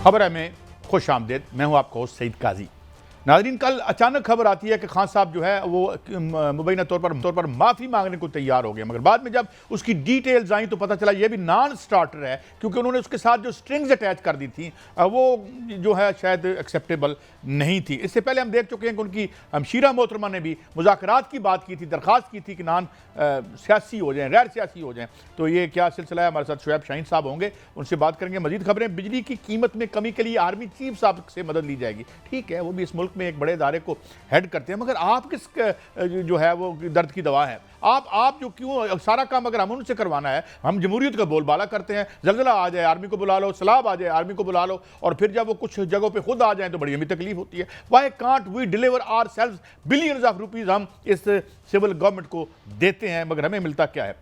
खबर है में खुश आमदेद। मैं हूं आपका होस्ट सईद काजी। नाज़रीन, कल अचानक खबर आती है कि खान साहब जो है वो मुबैना तौर पर माफ़ी मांगने को तैयार हो गए, मगर बाद में जब उसकी डिटेल्स आई तो पता चला ये भी नॉन स्टार्टर है, क्योंकि उन्होंने उसके साथ जो स्ट्रिंग्स अटैच कर दी थी वो जो है शायद एक्सेप्टेबल नहीं थी। इससे पहले हम देख चुके हैं कि उनकी हमशीरा मोहतरमा ने भी मुज़ाकरात की बात की थी, दरख्वास्त की थी कि नॉन सियासी हो जाएँ, गैर सियासी हो जाएँ। तो ये क्या सिलसिला है, हमारे साथ शुएब शाहीन साहब होंगे, उनसे बात करेंगे। मजीद खबरें, बिजली की कीमत में कमी के लिए आर्मी चीफ साहब से मदद ली जाएगी। ठीक है, वो भी इस मुल्क में एक बड़े इदारे को हेड करते हैं, मगर आप किस जो है वो दर्द की दवा है। आप जो क्यों सारा काम अगर हम उनसे करवाना है, हम जमहूरियत का बोलबाला करते हैं, जल्जला आ जाए आर्मी को बुला लो, सैलाब आ जाए आर्मी को बुला लो, और फिर जब वो कुछ जगहों पे खुद आ जाए तो बड़ी हमें तकलीफ होती है। Why can't we deliver ourselves billions of rupees हम इस सिविल गवर्नमेंट को देते हैं, मगर हमें मिलता क्या है।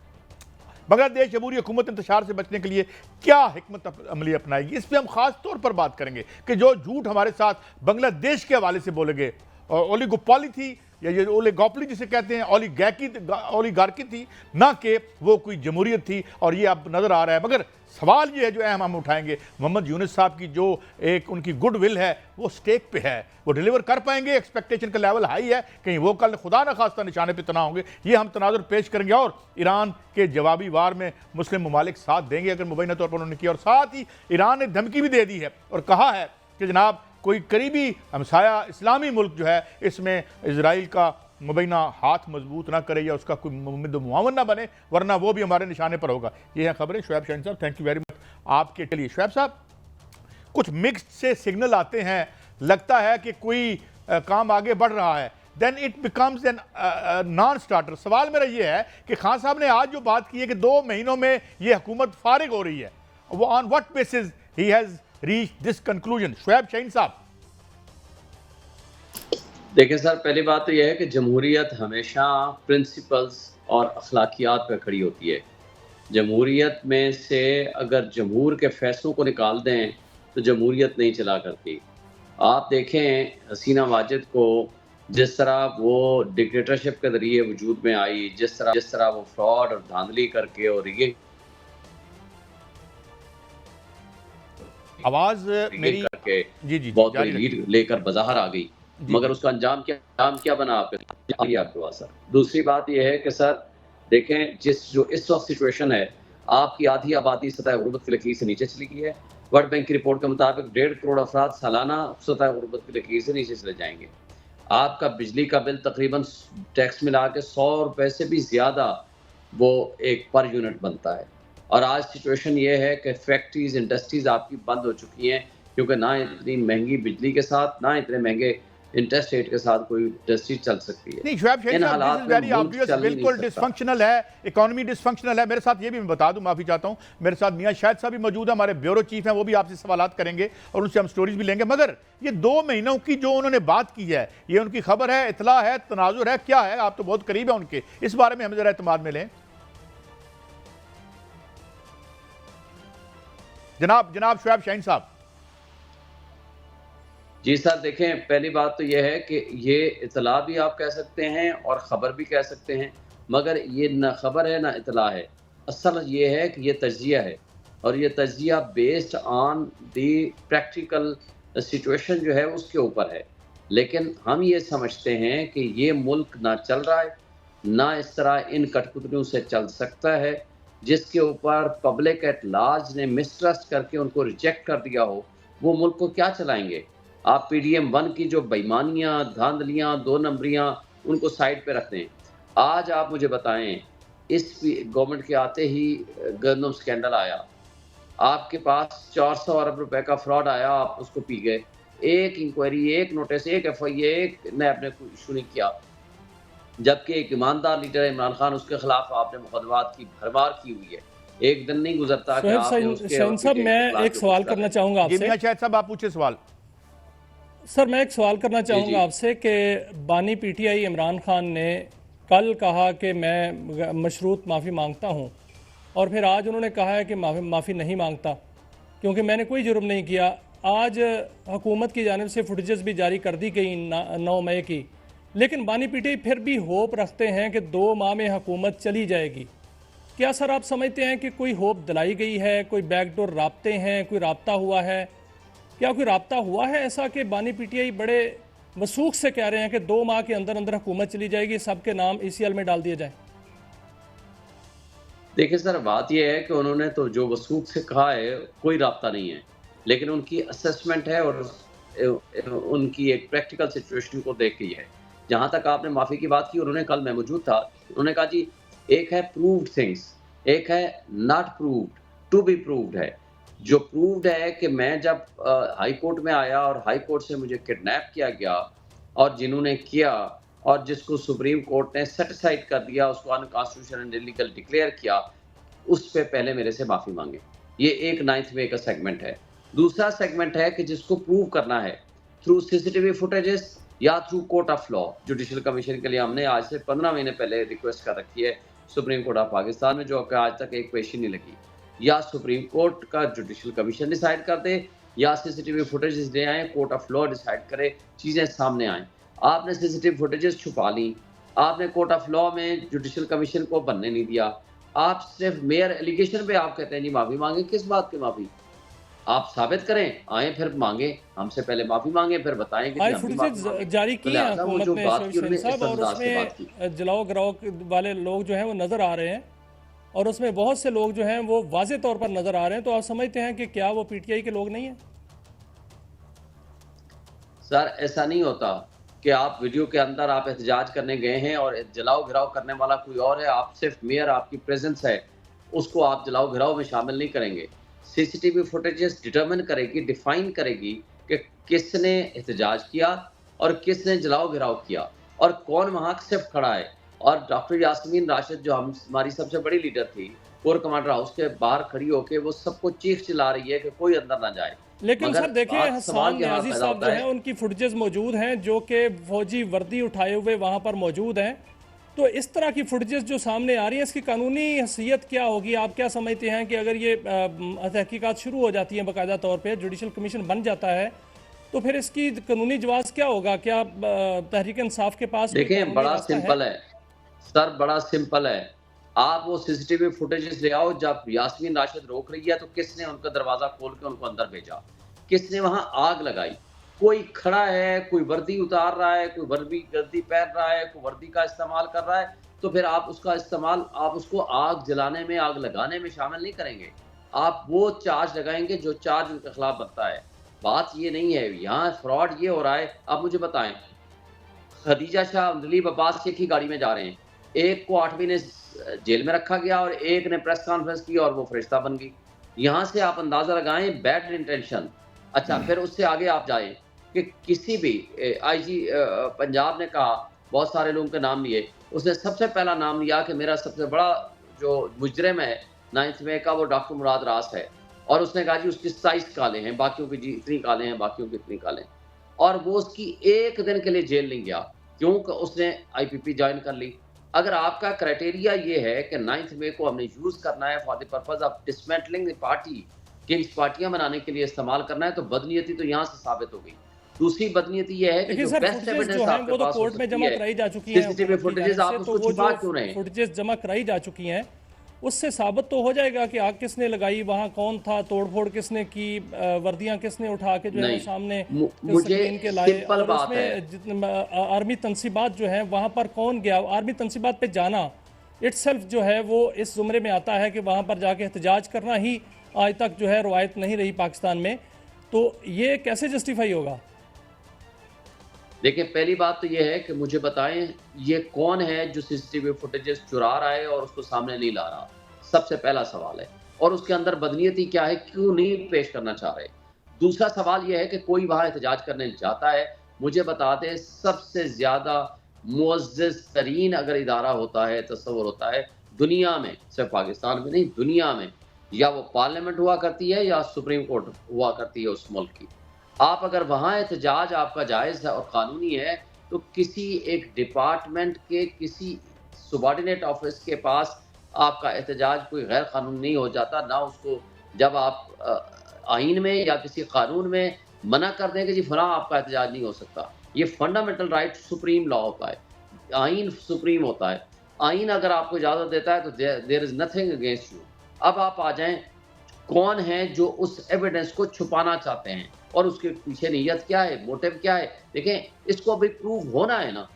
बांग्लादेश जमहूरी हुकूमत इंतशार से बचने के लिए क्या हिकमत अमली अपनाएगी, इस पर हम खास तौर पर बात करेंगे कि जो झूठ हमारे साथ बांग्लादेश के हवाले से बोले गए, ओलिगोपॉली थी या ये ओलिगोपॉली जिसे कहते हैं, ओलिगार्की थी, ना कि वो कोई जमहूरियत थी, और ये अब नज़र आ रहा है। मगर सवाल ये है जो अहम हम उठाएंगे, मोहम्मद यूनुस साहब की जो एक उनकी गुड विल है वो स्टेक पे है, वो डिलीवर कर पाएंगे, एक्सपेक्टेशन का लेवल हाई है, कहीं वो कल खुदा न खास्ता निशाने पे तना होंगे। ये हम तनाजुर पेश करेंगे, और ईरान के जवाबी वार में मुस्लिम ममालिक साथ देंगे अगर मुबैना तौर पर उन्होंने किया, और साथ ही ईरान ने धमकी भी दे दी है और कहा है कि जनाब कोई करीबी हमसाया इस्लामी मुल्क जो है इसमें इजराइल का मुबैना हाथ मजबूत ना करे या उसका कोई मुआवन ना बने, वरना वो भी हमारे निशाने पर होगा। ये है खबरें। शुएब शाहीन साहब, थैंक यू वेरी मच आपके लिए। शुएब साहब, कुछ मिक्स्ड से सिग्नल आते हैं, लगता है कि कोई काम आगे बढ़ रहा है, then it becomes an non starter. सवाल मेरा ये है कि खान साहब ने आज जो बात की है कि 2 महीनों में ये हुकूमत फारिग हो रही है, वो on what basis he has reach this conclusion. Shoaib Shaheen साहब, देखिए सर, पहली बात तो यह है कि जमहूरियत हमेशा प्रिंसिपल्स और अखलाकियात पर खड़ी होती है। जमहूरियत में से अगर जमहूर के फैसलों को निकाल दें तो जमहूरियत नहीं चला करती। आप देखें हसीना वाजिद को, जिस तरह वो डिक्टेटरशिप के ज़रिए वजूद में आई, जिस तरह वो फ्रॉड और धांधली करके और रिगिंग आवाज मेरी करके जी बहुत बड़ी लीड लेकर बाजार आ गई, मगर उसका अंजाम क्या बना आपके पास सर। दूसरी बात यह है कि सर देखें, जो इस वक्त सिचुएशन है, आपकी आधी आबादी सतह गुर्बत की लकीर से नीचे चली गई है। वर्ल्ड बैंक की रिपोर्ट के मुताबिक 1.5 करोड़ अफराद सालाना सतह गुर्बत की लकीर से नीचे चले जाएंगे। आपका बिजली का बिल तकरीबन टैक्स मिला के 100 रुपए से भी ज़्यादा वो एक पर यूनिट बनता है। और आज सिचुएशन ये है कि फैक्ट्रीज इंडस्ट्रीज आपकी बंद हो चुकी हैं, क्योंकि ना इतनी महंगी बिजली के साथ, ना इतने महंगे इंटरेस्ट रेट के साथ कोई इंडस्ट्री चल सकती है। नहीं, शुएब शाहीन साहब, दिस इज वेरी ऑब्वियस, बिल्कुल डिसफंक्शनल है, इकोनॉमी डिसफंक्शनल है। मेरे साथ ये भी मैं बता दूं, माफी चाहता हूं, मेरे साथ मियां शाहिद साहब भी मौजूद है, हमारे ब्यूरो चीफ हैं, वो भी आपसे सवालात करेंगे और उनसे हम स्टोरीज भी लेंगे। मगर ये 2 महीनों की जो उन्होंने बात की है, ये उनकी खबर है, इतला है, तनाजुर है, क्या है? आप तो बहुत करीब है उनके, इस बारे में हमें जरा इत्मीनान में लें जनाब शुएब शाहीन साहब। जी सर, देखें, पहली बात तो यह है कि ये इतला भी आप कह सकते हैं और ख़बर भी कह सकते हैं, मगर ये ना खबर है ना इतला है। असल ये है कि ये तज्जिया है, और ये तज्जिया based on the practical situation जो है उसके ऊपर है। लेकिन हम ये समझते हैं कि ये मुल्क ना चल रहा है, ना इस तरह इन कठपुतलियों से चल सकता है, जिसके ऊपर पब्लिक एट लार्ज ने मिसट्रस्ट करके उनको रिजेक्ट कर दिया हो, वो मुल्क को क्या चलाएंगे। आप PDM 1 की जो बेईमानियाँ, धांधलियाँ, 2 नंबरियाँ, उनको साइड पे रखते हैं। आज आप मुझे बताएं, इस गवर्नमेंट के आते ही गंदम स्कैंडल आया, आपके पास 400 अरब रुपए का फ्रॉड आया, आप उसको पी गए। एक इंक्वायरी, एक नोटिस, एक FIA, एक ने आपने कोई इशू नहीं किया, जबकि एक ईमानदार लीडर इमरान खान, उसके खिलाफ आपने मुकदमात की भरमार की हुई है। एक दिन नहीं गुजरता कि शाहीन साहब, मैं एक सवाल करना चाहूँगा आपसे। शायद साहब आप पूछे सवाल। सर, मैं एक सवाल करना चाहूँगा आपसे कि बानी PTI इमरान खान ने कल कहा कि मैं मशरूत माफ़ी मांगता हूँ, और फिर आज उन्होंने कहा है कि माफ़ी नहीं मांगता क्योंकि मैंने कोई जुर्म नहीं किया। आज हुकूमत की जानिब से फुटेजेस भी जारी कर दी गई 9 मई की, लेकिन बानी PTI फिर भी होप रखते हैं कि 2 माह में हुकूमत चली जाएगी। क्या सर आप समझते हैं कि कोई होप दिलाई गई है, कोई बैकडोर राब्ते हैं, कोई राब्ता हुआ है? क्या कोई राब्ता हुआ है ऐसा कि बानी पीटीआई बड़े वसूख से कह रहे हैं कि 2 माह के अंदर अंदर हुकूमत चली जाएगी, सबके नाम ECL में डाल दिए जाए? देखिए सर, बात यह है कि उन्होंने तो जो वसूख से कहा है कोई राब्ता नहीं है, लेकिन उनकी असेसमेंट है और उनकी एक प्रैक्टिकल सिचुएशन को देख के है। जहाँ तक आपने माफ़ी की बात की, उन्होंने कल मैं मौजूद था, उन्होंने कहा जी एक है प्रूव्ड थिंग्स, एक है not proved, to be proved है। जो प्रूव्ड है कि मैं जब हाई कोर्ट में आया और हाई कोर्ट से मुझे किडनैप किया गया और जिन्होंने किया और जिसको सुप्रीम कोर्ट ने सेटिसाइड कर दिया, उसको अनकॉन्स्टिट्यूशनल एंड इलीगल डिक्लेयर किया, उस पे पहले मेरे से माफ़ी मांगे। ये एक 9th वे का सेगमेंट है। दूसरा सेगमेंट है कि जिसको प्रूव करना है थ्रू सीसीटीवी फुटेजेस या through court of law. Judicial commission के लिए हमने आज से 15 महीने पहले रिक्वेस्ट कर रखी है सुप्रीम कोर्ट ऑफ पाकिस्तान में, जो आज तक एक पेशी नहीं लगी। या सुप्रीम कोर्ट का जुडिशल कमीशन डिसाइड कर दे या सीसीटीवी फुटेजेस ले आए, कोर्ट ऑफ लॉ डिसाइड करे, चीज़ें सामने आएँ। आपने सीसीटीवी फुटेजेस छुपा ली, आपने कोर्ट ऑफ लॉ में जुडिशल कमीशन को बनने नहीं दिया, आप सिर्फ मेयर एलिगेशन पे आप कहते हैं जी माफ़ी मांगे। किस बात की माफ़ी? आप साबित करें, आए फिर मांगे, हमसे पहले माफ़ी मांगे, फिर बताएं कि फुटेजेस जारी की है हुकूमत ने शहरीन साहब, और उसमें जलाओ गिराओ वाले लोग जो हैं वो नज़र आ रहे हैं और उसमें बहुत से लोग जो हैं वो वाज़े तौर पर नज़र आ रहे हैं। तो आप समझते हैं कि क्या वो PTI के लोग नहीं हैं? सर ऐसा नहीं होता कि आप वीडियो के अंदर आप एहतजाज करने गए हैं और जलाओ घिराव करने वाला कोई और है। आप सिर्फ मेयर आपकी प्रेजेंस है, उसको आप जलाओ घिराव में शामिल नहीं करेंगे। सीसीटीवी फुटेजेस डिटरमिन करेगी, डिफाइन करेगी कि किसने एहतजाज किया और किसने जलाओ घिराव किया और कौन वहाँ सिर्फ खड़ा है। और डॉक्टर यास्मीन राशिद जो हमारी सबसे बड़ी लीडर थी, कोर कमांडर हाउस के बाहर खड़ी होकर वो सबको चीख चिल्ला रही है कि कोई अंदर ना जाए। लेकिन सर देखिए, हसन न्याजी साहब जो हैं उनकी फुटेजेस मौजूद हैं जो कि फौजी वर्दी उठाए हुए वहाँ पर मौजूद हैं। तो इस तरह की फुटेजेस जो सामने आ रही हैं, इसकी कानूनी हैसियत क्या होगी? आप क्या समझते हैं कि अगर ये तहकीकात शुरू हो जाती हैं बाकायदा तौर पे, जुडिशल कमीशन बन जाता है, तो फिर इसकी कानूनी जवाब क्या होगा? क्या तहरीक इंसाफ के पास? देखिए बड़ा सिंपल है सर, बड़ा सिंपल है। आप वो सीसीटीवी फुटेजेस ले आओ, जब यास्मीन राशिद रोक रही है तो किसने उनका दरवाजा खोल के उनको अंदर भेजा, किसने वहां आग लगाई? कोई खड़ा है, कोई वर्दी उतार रहा है, कोई वर्दी पहन रहा है, कोई वर्दी का इस्तेमाल कर रहा है, तो फिर आप उसका इस्तेमाल, आप उसको आग जलाने में, आग लगाने में शामिल नहीं करेंगे। आप वो चार्ज लगाएंगे जो चार्ज उनके खिलाफ बनता है। बात ये नहीं है, यहाँ फ्रॉड ये हो रहा है। आप मुझे बताएं, खदीजा शाह दिलीप अब्बास एक ही गाड़ी में जा रहे हैं, एक को 8 महीने जेल में रखा गया और एक ने प्रेस कॉन्फ्रेंस की और वो फरिश्ता बन गई। यहाँ से आप अंदाजा लगाएं बैड इंटेंशन। अच्छा, फिर उससे आगे आप जाएं कि किसी भी IG पंजाब ने कहा, बहुत सारे लोगों के नाम लिए, उसने सबसे पहला नाम लिया कि मेरा सबसे बड़ा जो मुजरिम है 9th वे का वो डॉक्टर मुराद रास है, और उसने कहा जी उसकी 27 काले हैं, बाकियों की जी इतनी काले हैं, बाकियों की इतनी काले हैं, और वो उसकी एक दिन के लिए जेल नहीं गया क्योंकि उसने IPP ज्वाइन कर ली। अगर आपका क्राइटेरिया ये है कि 9th वे को हमने यूज करना है for the purpose of dismantling the party, Kings पार्टियां बनाने के लिए इस्तेमाल करना है, तो बदनीयती तो यहाँ से साबित हो गई। दूसरी बदनीयती ये है कि जो बेस्ट एविडेंस आपके पास कोर्ट में जमा कराई जा चुकी है, सीसीटीवी फुटेजेस आप उसको छुपा क्यों रहे हैं? फुटेजेस जमा कराई जा चुकी हैं, उससे साबित तो हो जाएगा कि आग किसने लगाई, वहां कौन था, तोड़फोड़ किसने की, वर्दियां किसने उठा के जो है सामने मुझे के लाए, सिंपल और बात है, उसमें आर्मी तंसीबात जो है वहां पर कौन गया? आर्मी तंसीबात पे जाना इटसेल्फ जो है वो इस जुमरे में आता है कि वहां पर जाके एहतजाज करना ही आज तक जो है रवायत नहीं रही पाकिस्तान में। तो ये कैसे जस्टिफाई होगा? देखिए पहली बात तो ये है कि मुझे बताएं ये कौन है जो सीसीटीवी फुटेजेस चुरा रहा है और उसको सामने नहीं ला रहा, सबसे पहला सवाल है। और उसके अंदर बदनीयती क्या है, क्यों नहीं पेश करना चाह रहे? दूसरा सवाल यह है कि कोई वहां एहतजाज करने जाता है, मुझे बता दें सबसे ज्यादा मुअज़्ज़ज़ तरीन अगर इदारा होता है, तस्वुर होता है दुनिया में, सिर्फ पाकिस्तान में नहीं दुनिया में, या वो पार्लियामेंट हुआ करती है या सुप्रीम कोर्ट हुआ करती है उस मुल्क की। आप अगर वहाँ एहतजाज आपका जायज़ है और कानूनी है, तो किसी एक डिपार्टमेंट के किसी सुबॉर्डिनेट ऑफिस के पास आपका एहतजाज कोई गैर कानूनी नहीं हो जाता। ना उसको जब आप आइन में या किसी कानून में मना कर दें कि जी फलां आपका एहतजाज नहीं हो सकता, ये फंडामेंटल राइट सुप्रीम लॉ होता है, आइन सुप्रीम होता है। आइन अगर आपको इजाज़त देता है तो there is nothing against you. अब आप आ जाएं, कौन है जो उस एविडेंस को छुपाना चाहते हैं और उसके पीछे नीयत क्या है, मोटिव क्या है। देखें, इसको अभी प्रूव होना है ना,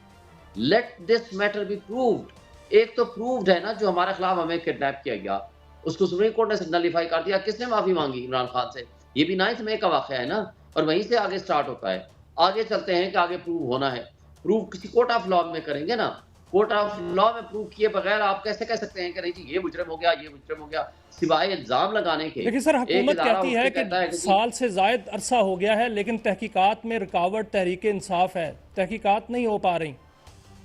let this matter be proved. एक तो प्रूव्ड है ना, जो हमारे खिलाफ हमें किडनैप किया गया, उसको सुप्रीम कोर्ट ने नलीफाई कर दिया। किसने माफी मांगी? इमरान खान से। ये भी 9 मई का वाकया है ना, और वहीं से आगे स्टार्ट होता है। आगे चलते हैं कि आगे प्रूव होना है। प्रूव किसी कोर्ट ऑफ लॉ में करेंगे ना, कोर्ट ऑफ लॉ में प्रूव किए बगैर आप कैसे कह सकते हैं कि नहीं जी ये मुजरिम हो गया, ये मुजरिम हो गया, सिवाय इल्जाम लगाने के। लेकिन सर, एक हुकूमत इदारा कहती उठ है के कि कहता है कि साल से जायद अरसा हो गया है, लेकिन तहकीकात में रुकावट तहरीक इंसाफ है, तहकीकात नहीं हो पा रही।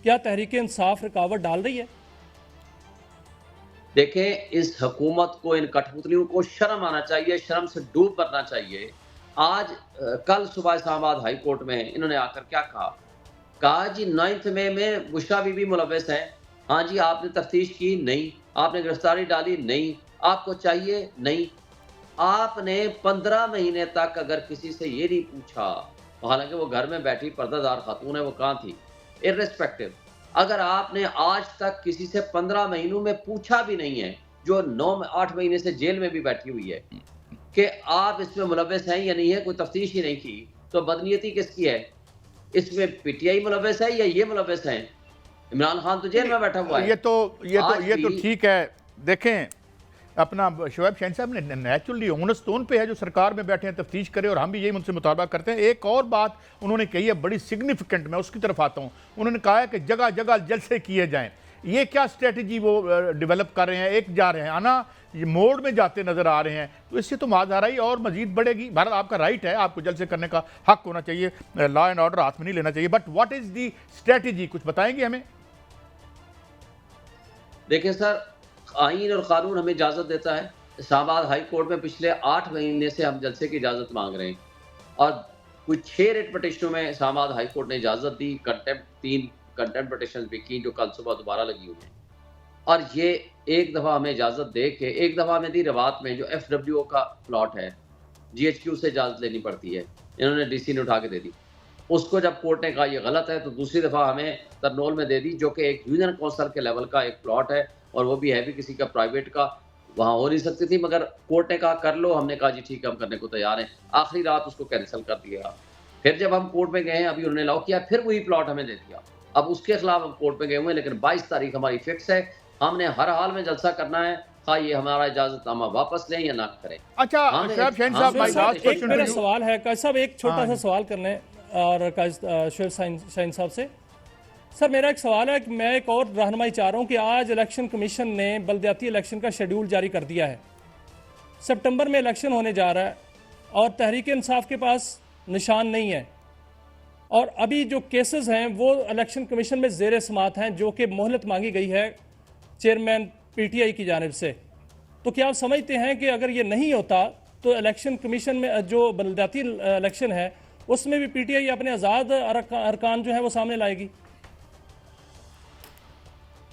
क्या तहरीक इंसाफ रुकावट डाल रही है? देखें, इस हुकूमत को, इन कठपुतलियों को शर्म आना चाहिए, शर्म से डूब मरना चाहिए। आज कल सुबह इस्लामाबाद हाई कोर्ट में इन्होंने आकर क्या कहा जी 9 मई में बुशरा बीबी मुलव्वस हैं। हाँ जी, आपने तफ्तीश की? नहीं। आपने गिरफ्तारी डाली? नहीं। आपको चाहिए? नहीं। आपने 15 महीने तक अगर किसी से ये नहीं पूछा, हालांकि वो घर में बैठी पर्दादार खातून है, वो कहाँ थी, इर्रेस्पेक्टिव, अगर आपने आज तक किसी से 15 महीनों में पूछा भी नहीं है, जो 9-8 महीने से जेल में भी बैठी हुई है, कि आप इसमें मुलव्वस हैं या नहीं है, कोई तफ्तीश ही नहीं की, तो बदनीयती किसकी है? इसमें पीटीआई मुलव्वस है या ये मुलव्वस हैं? इमरान खान तो जेल में बैठा हुआ है। ये तो ठीक है। देखें, अपना शोएब शाहीन साहब ने नेचुरली ओनस टोन पे है, जो सरकार में बैठे हैं तफ्तीश करें, और हम भी यही उनसे मुताबिक करते हैं। एक और बात उन्होंने कही है बड़ी सिग्निफिकेंट, मैं उसकी तरफ आता हूँ। उन्होंने कहा है कि जगह जगह जलसे किए जाएं। ये क्या स्ट्रेटजी वो डेवलप कर रहे हैं? एक जा रहे हैं आना, ये मोड़ में जाते नजर आ रहे हैं, तो इससे तो माजहाराई और मजीद बढ़ेगी। भारत, आपका राइट है, आपको जलसे करने का हक होना चाहिए, लॉ एंड ऑर्डर हाथ में नहीं लेना चाहिए, but what is the strategy, कुछ बताएंगे हमें? देखिए सर, आईन और कानून हमें इजाज़त देता है। इस्लामाबाद हाई कोर्ट में पिछले 8 महीने से हम जलसे की इजाज़त मांग रहे हैं, और कुछ 6 रेट पटिशनों में इस्लामाबाद हाई कोर्ट ने इजाज़त दी। कंटेम्प्ट 3 कंटेम्प्ट पटिशन भी की, जो कल सुबह दोबारा लगी हुई है। और ये एक दफ़ा हमें इजाज़त दे के, एक दफ़ा हमें दी रवात में, जो FWO का प्लॉट है, GHQ से इजाज़त लेनी पड़ती है, इन्होंने DC ने उठा के दे दी। उसको जब कोर्ट ने कहा ये गलत है, तो दूसरी दफ़ा हमें तरनोल में दे दी, जो कि एक यूनियन कौंसल के लेवल का एक प्लॉट है, और वो भी है भी किसी का प्राइवेट का, वहाँ हो नहीं सकती थी, मगर कोर्ट ने कहा कर लो। हमने कहा जी ठीक है, हम करने को तैयार हैं। आखिरी रात उसको कैंसिल कर दिया। फिर जब हम कोर्ट में गए हैं, अभी उन्होंने अलाउ किया, फिर वही प्लॉट हमें दे दिया। अब उसके खिलाफ हम कोर्ट में गए हुए हैं, लेकिन 22 तारीख हमारी फिक्स है। हमने हर हाल में जलसा करना है, हाँ ये हमारा इजाजतनामा वापस लें या ना करें। अच्छा शोएब शाहीन साहब, my last एक question मेरा to you. सवाल है काजी साहब, एक छोटा सा सवाल करने और शोएब शाहीन साहब से। सर, मेरा एक सवाल है कि मैं एक और रहनुमाई चाह रहा हूँ कि आज इलेक्शन कमीशन ने बलदियाती इलेक्शन का शेड्यूल जारी कर दिया है। सितंबर में इलेक्शन होने जा रहा है, और तहरीक इंसाफ के पास निशान नहीं है, और अभी जो केसेस हैं वो इलेक्शन कमीशन में ज़ेर समात हैं, जो कि मोहलत मांगी गई है चेयरमैन PTI की जानिब से। तो क्या आप समझते हैं कि अगर ये नहीं होता तो इलेक्शन कमीशन में जो बलदियाती इलेक्शन है उसमें भी PTI अपने आज़ाद अरकान जो है वो सामने लाएगी?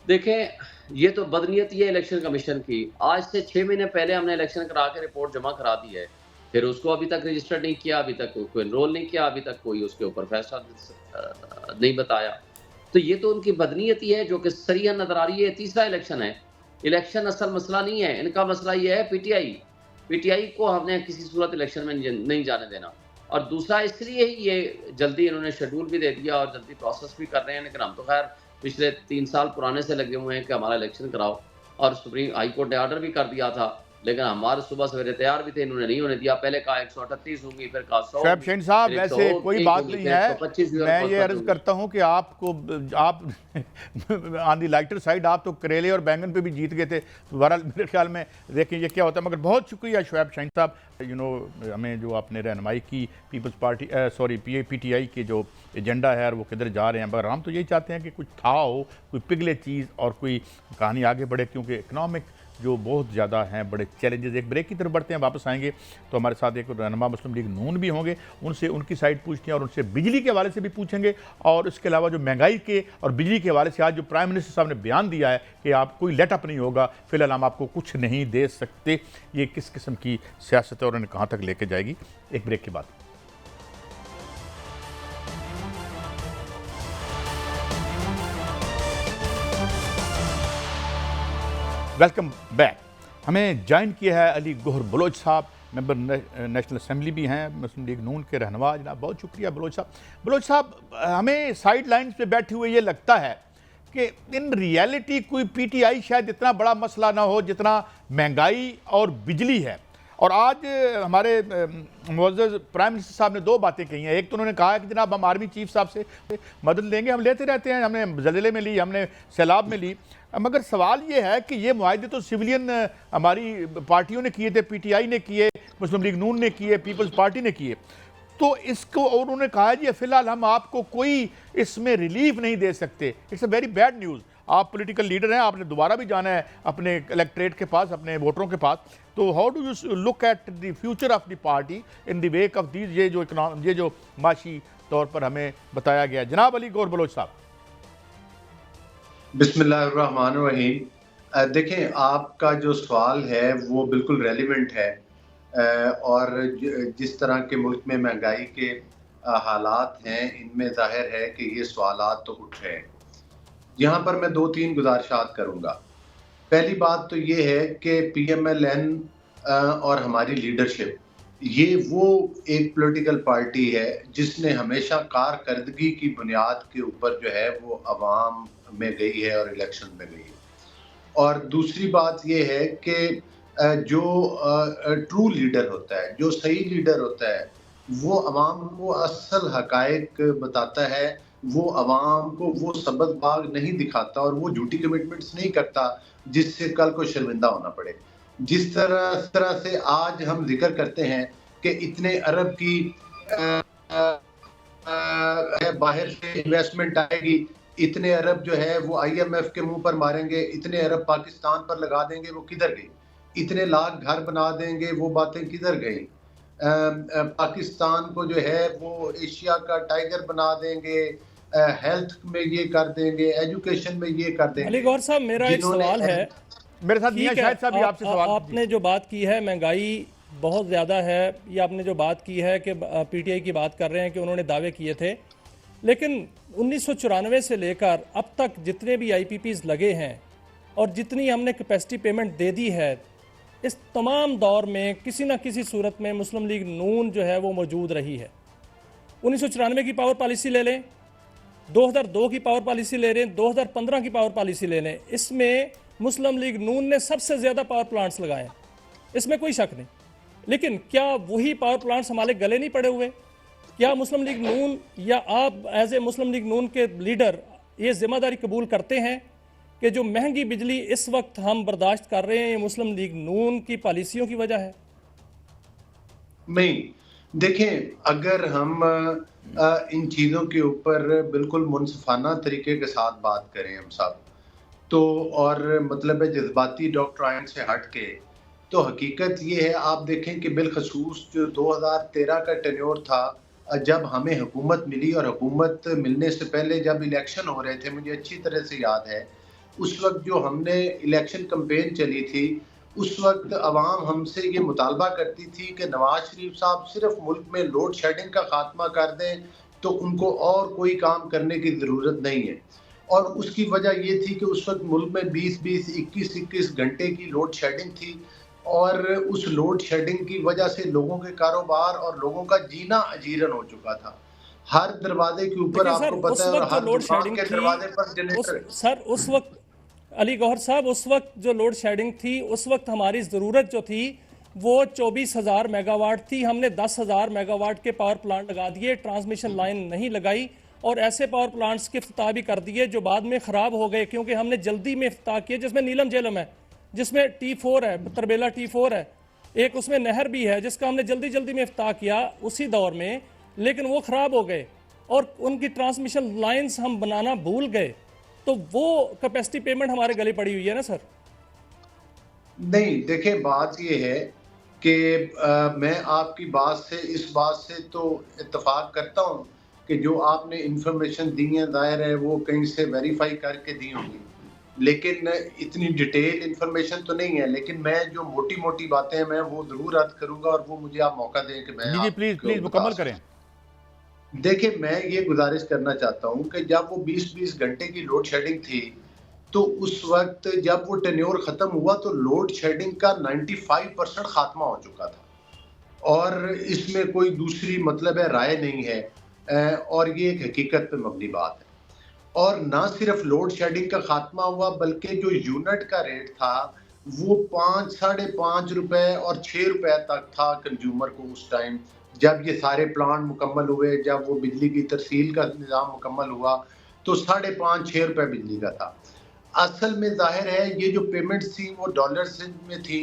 देखें, ये तो बदनीयती है इलेक्शन कमीशन की। आज से 6 महीने पहले हमने इलेक्शन करा के रिपोर्ट जमा करा दी है, फिर उसको अभी तक रजिस्टर नहीं किया, अभी तक कोई एनरोल नहीं किया, अभी तक कोई उसके ऊपर फैसला नहीं बताया। तो ये तो उनकी बदनीयती है, जो कि सरीहन नजर आ रही है। तीसरा इलेक्शन है, इलेक्शन असल मसला नहीं है, इनका मसला ये है PTI को हमने किसी सूरत इलेक्शन में नहीं जाने देना। और दूसरा, इसलिए ही ये जल्दी इन्होंने शेड्यूल भी दे दिया और जल्दी प्रोसेस भी कर रहे हैं। लेकिन हम तो खैर पिछले 3 साल पुराने से लगे हुए हैं कि हमारा इलेक्शन कराओ, और सुप्रीम हाई कोर्ट ने ऑर्डर भी कर दिया था, लेकिन हमारे सुबह सवेरे तैयार भी थे, इन्होंने नहीं होने दिया। पहले कहा 138 होंगी, फिर कहा 100। शोएब शाहीन साहब, वैसे कोई बात नहीं है, मैं ये अर्ज करता हूं कि आप ऑन दी लाइटर साइड, आप तो करेले और बैंगन पे भी जीत गए थे। बहरहाल मेरे ख्याल में देखें ये क्या होता है। मगर बहुत शुक्रिया शोएब शाहीन साहब, हमें जो आपने रहनुमाई की पीपल्स पार्टी PTI के जो एजेंडा है वो किधर जा रहे हैं। मगर हम तो यही चाहते हैं कि कुछ था हो, कोई पिघले चीज़ और कोई कहानी आगे बढ़े, क्योंकि इकनॉमिक जो बहुत ज़्यादा हैं बड़े चैलेंजेस। एक ब्रेक की तरफ बढ़ते हैं, वापस आएंगे तो हमारे साथ एक रहनुमा मुस्लिम लीग नून भी होंगे, उनसे उनकी साइड पूछते हैं और उनसे बिजली के हवाले से भी पूछेंगे। और इसके अलावा जो महंगाई के और बिजली के हवाले से आज जो प्राइम मिनिस्टर साहब ने बयान दिया है कि आप कोई लेटअप नहीं होगा, फिलहाल हम आपको कुछ नहीं दे सकते, ये किस किस्म की सियासत है और उन्हें कहाँ तक लेके जाएगी। एक ब्रेक के बाद वेलकम बैक। हमें ज्वाइन किया है अली गोहर बलोच साहब, मेंबर नेशनल असेंबली भी हैं, मुस्लिम लीग नून के रहनुमा। जनाब बहुत शुक्रिया बलोच साहब। बलोच साहब, हमें साइड लाइन्स पे बैठे हुए ये लगता है कि इन रियलिटी कोई पीटीआई शायद इतना बड़ा मसला ना हो जितना महंगाई और बिजली है। और आज हमारे मुअज़्ज़ज़ प्राइम मिनिस्टर साहब ने दो बातें कही हैं। एक तो उन्होंने कहा है कि जनाब हम आर्मी चीफ साहब से मदद लेंगे, हम लेते रहते हैं, हमने ज़लज़ले में ली, हमने सैलाब में ली, मगर सवाल ये है कि ये मुआहदे तो सिविलियन हमारी पार्टियों ने किए थे, पीटीआई ने किए, मुस्लिम लीग नून ने किए, पीपल्स पार्टी ने किए। तो इसको और उन्होंने कहा जी फ़िलहाल हम आपको कोई इसमें रिलीफ नहीं दे सकते। It's a very bad news. आप पॉलिटिकल लीडर हैं, आपने दोबारा भी जाना है अपने इलेक्ट्रेट के पास, अपने वोटरों के पास। तो how do you look at the future of the party in the wake of these, ये जो माशी तौर पर हमें बताया गया। जनाब अली गौर बलोच साहब। बिस्मिल्लाहिर्रहमानिर्रहीम। देखें, आपका जो सवाल है वो बिल्कुल रेलिवेंट है, और जिस तरह के मुल्क में महंगाई के हालात हैं, इनमें जाहिर है कि ये सवालात तो उठ रहे हैं। यहाँ पर मैं दो तीन गुजारिशात करूँगा। पहली बात तो ये है कि PMLN और हमारी लीडरशिप, ये वो एक पॉलिटिकल पार्टी है जिसने हमेशा कारकर्दगी की बुनियाद के ऊपर जो है वो अवाम में गई है और इलेक्शन में गई है। और दूसरी बात ये है कि जो ट्रू लीडर होता है, जो सही लीडर होता है, वो अवाम को असल हकायक बताता है, वो अवाम को वो सबक बाग नहीं दिखाता और वो झूठी कमिटमेंट्स नहीं करता जिससे कल को शर्मिंदा होना पड़े। जिस तरह से आज हम जिक्र करते हैं कि इतने अरब की बाहर से इन्वेस्टमेंट आएगी, इतने अरब जो है वो IMF के मुंह पर मारेंगे, इतने अरब पाकिस्तान पर लगा देंगे, वो किधर गई? इतने लाख घर बना देंगे, वो बातें किधर गई? पाकिस्तान को जो है वो एशिया का टाइगर बना देंगे, हेल्थ में ये कर देंगे, एजुकेशन में ये कर देंगे। अली गौर साहब, मेरा एक सवाल है, मेरे साथ मियां शाहिद साहब भी आपसे सवाल। आपने जो बात की है महंगाई बहुत ज़्यादा है, या आपने जो बात की है कि PTI की बात कर रहे हैं कि उन्होंने दावे किए थे, लेकिन 1994 से लेकर अब तक जितने भी IPPs लगे हैं और जितनी हमने कैपेसिटी पेमेंट दे दी है, इस तमाम दौर में किसी न किसी सूरत में मुस्लिम लीग नून जो है वो मौजूद रही है। 1994 की पावर पॉलिसी ले लें, 2002 की पावर पॉलिसी ले लें, 2015 की पावर पॉलिसी ले लें, इसमें मुस्लिम लीग नून ने सबसे ज़्यादा पावर प्लांट्स लगाए, इसमें कोई शक नहीं। लेकिन क्या वही पावर प्लांट्स हमारे गले नहीं पड़े हुए? क्या मुस्लिम लीग नून या आप एज ए मुस्लिम लीग नून के लीडर ये जिम्मेदारी कबूल करते हैं कि जो महंगी बिजली इस वक्त हम बर्दाश्त कर रहे हैं ये मुस्लिम लीग नून की पॉलिसियों की वजह है? नहीं, देखें, अगर हम इन चीज़ों के ऊपर बिल्कुल मुनसिफाना तरीके के साथ बात करें हम सब, तो और मतलब है जज्बाती डॉक्ट्राइन से हट के, तो हकीकत ये है, आप देखें कि बिलखसूस जो 2013 का टेन्योर था, जब हमें हुकूमत मिली, और हुकूमत मिलने से पहले जब इलेक्शन हो रहे थे, मुझे अच्छी तरह से याद है, उस वक्त जो हमने इलेक्शन कैंपेन चली थी, उस वक्त अवाम हमसे ये मुतालबा करती थी कि नवाज शरीफ साहब सिर्फ मुल्क में लोड शेडिंग का खात्मा कर दें, तो उनको और कोई काम करने की ज़रूरत नहीं है। और उसकी वजह ये थी कि उस वक्त मुल्क में 20-20, 21-21 घंटे की लोड शेडिंग थी, और उस लोड शेडिंग की वजह से लोगों के कारोबार और लोगों का जीना अजीरन हो चुका था। हर दरवाजे के ऊपर आपको पता है, और हर दुकान के दरवाजे पर जनरेटर। सर उस वक्त अली गौहर साहब, उस वक्त जो लोड शेडिंग थी, उस वक्त हमारी ज़रूरत जो थी वो 24,000 मेगावाट थी। हमने 10,000 मेगावाट के पावर प्लांट लगा दिए, ट्रांसमिशन लाइन नहीं लगाई, और ऐसे पावर प्लांट्स के इफ्तिताह भी कर दिए जो बाद में ख़राब हो गए, क्योंकि हमने जल्दी में इफ्तिताह किए, जिसमें नीलम झेलम है, जिसमें T4 है, तरबेला T4 है, एक उसमें नहर भी है जिसका हमने जल्दी जल्दी में इफ्तिताह किया उसी दौर में, लेकिन वो ख़राब हो गए और उनकी ट्रांसमिशन लाइन्स हम बनाना भूल गए। तो वो कैपेसिटी पेमेंट हमारे गले पड़ी हुई है ना सर? नहीं, देखें, बात ये है कि मैं आपकी बात से, इस बात से तो इत्तेफाक करता हूँ कि जो आपने इंफॉर्मेशन दी है, जाहिर है वो कहीं से वेरीफाई करके दी होंगी, लेकिन इतनी डिटेल इंफॉर्मेशन तो नहीं है। लेकिन मैं जो मोटी मोटी बातें हैं मैं वो जरूर रद्द करूंगा, और वो मुझे आप मौका दें कि मैं प्लीज मुकम्मल करें। देखिए, मैं ये गुजारिश करना चाहता हूँ कि जब वो 20-20 घंटे की लोड शेडिंग थी, तो उस वक्त जब वो टेन्योर ख़त्म हुआ तो लोड शेडिंग का 95% खात्मा हो चुका था। और इसमें कोई दूसरी मतलब है राय नहीं है, और ये एक हकीकत पे मबनी बात है। और ना सिर्फ लोड शेडिंग का खात्मा हुआ, बल्कि जो यूनिट का रेट था वो 5, साढ़े 5 रुपए और 6 रुपए तक था कंज्यूमर को उस टाइम, जब ये सारे प्लांट मुकम्मल हुए, जब वो बिजली की तरसील का निज़ाम मुकम्मल हुआ तो 5.5-6 रुपए बिजली का था। असल में जाहिर है ये जो पेमेंट्स थी वो डॉलर्स में थी,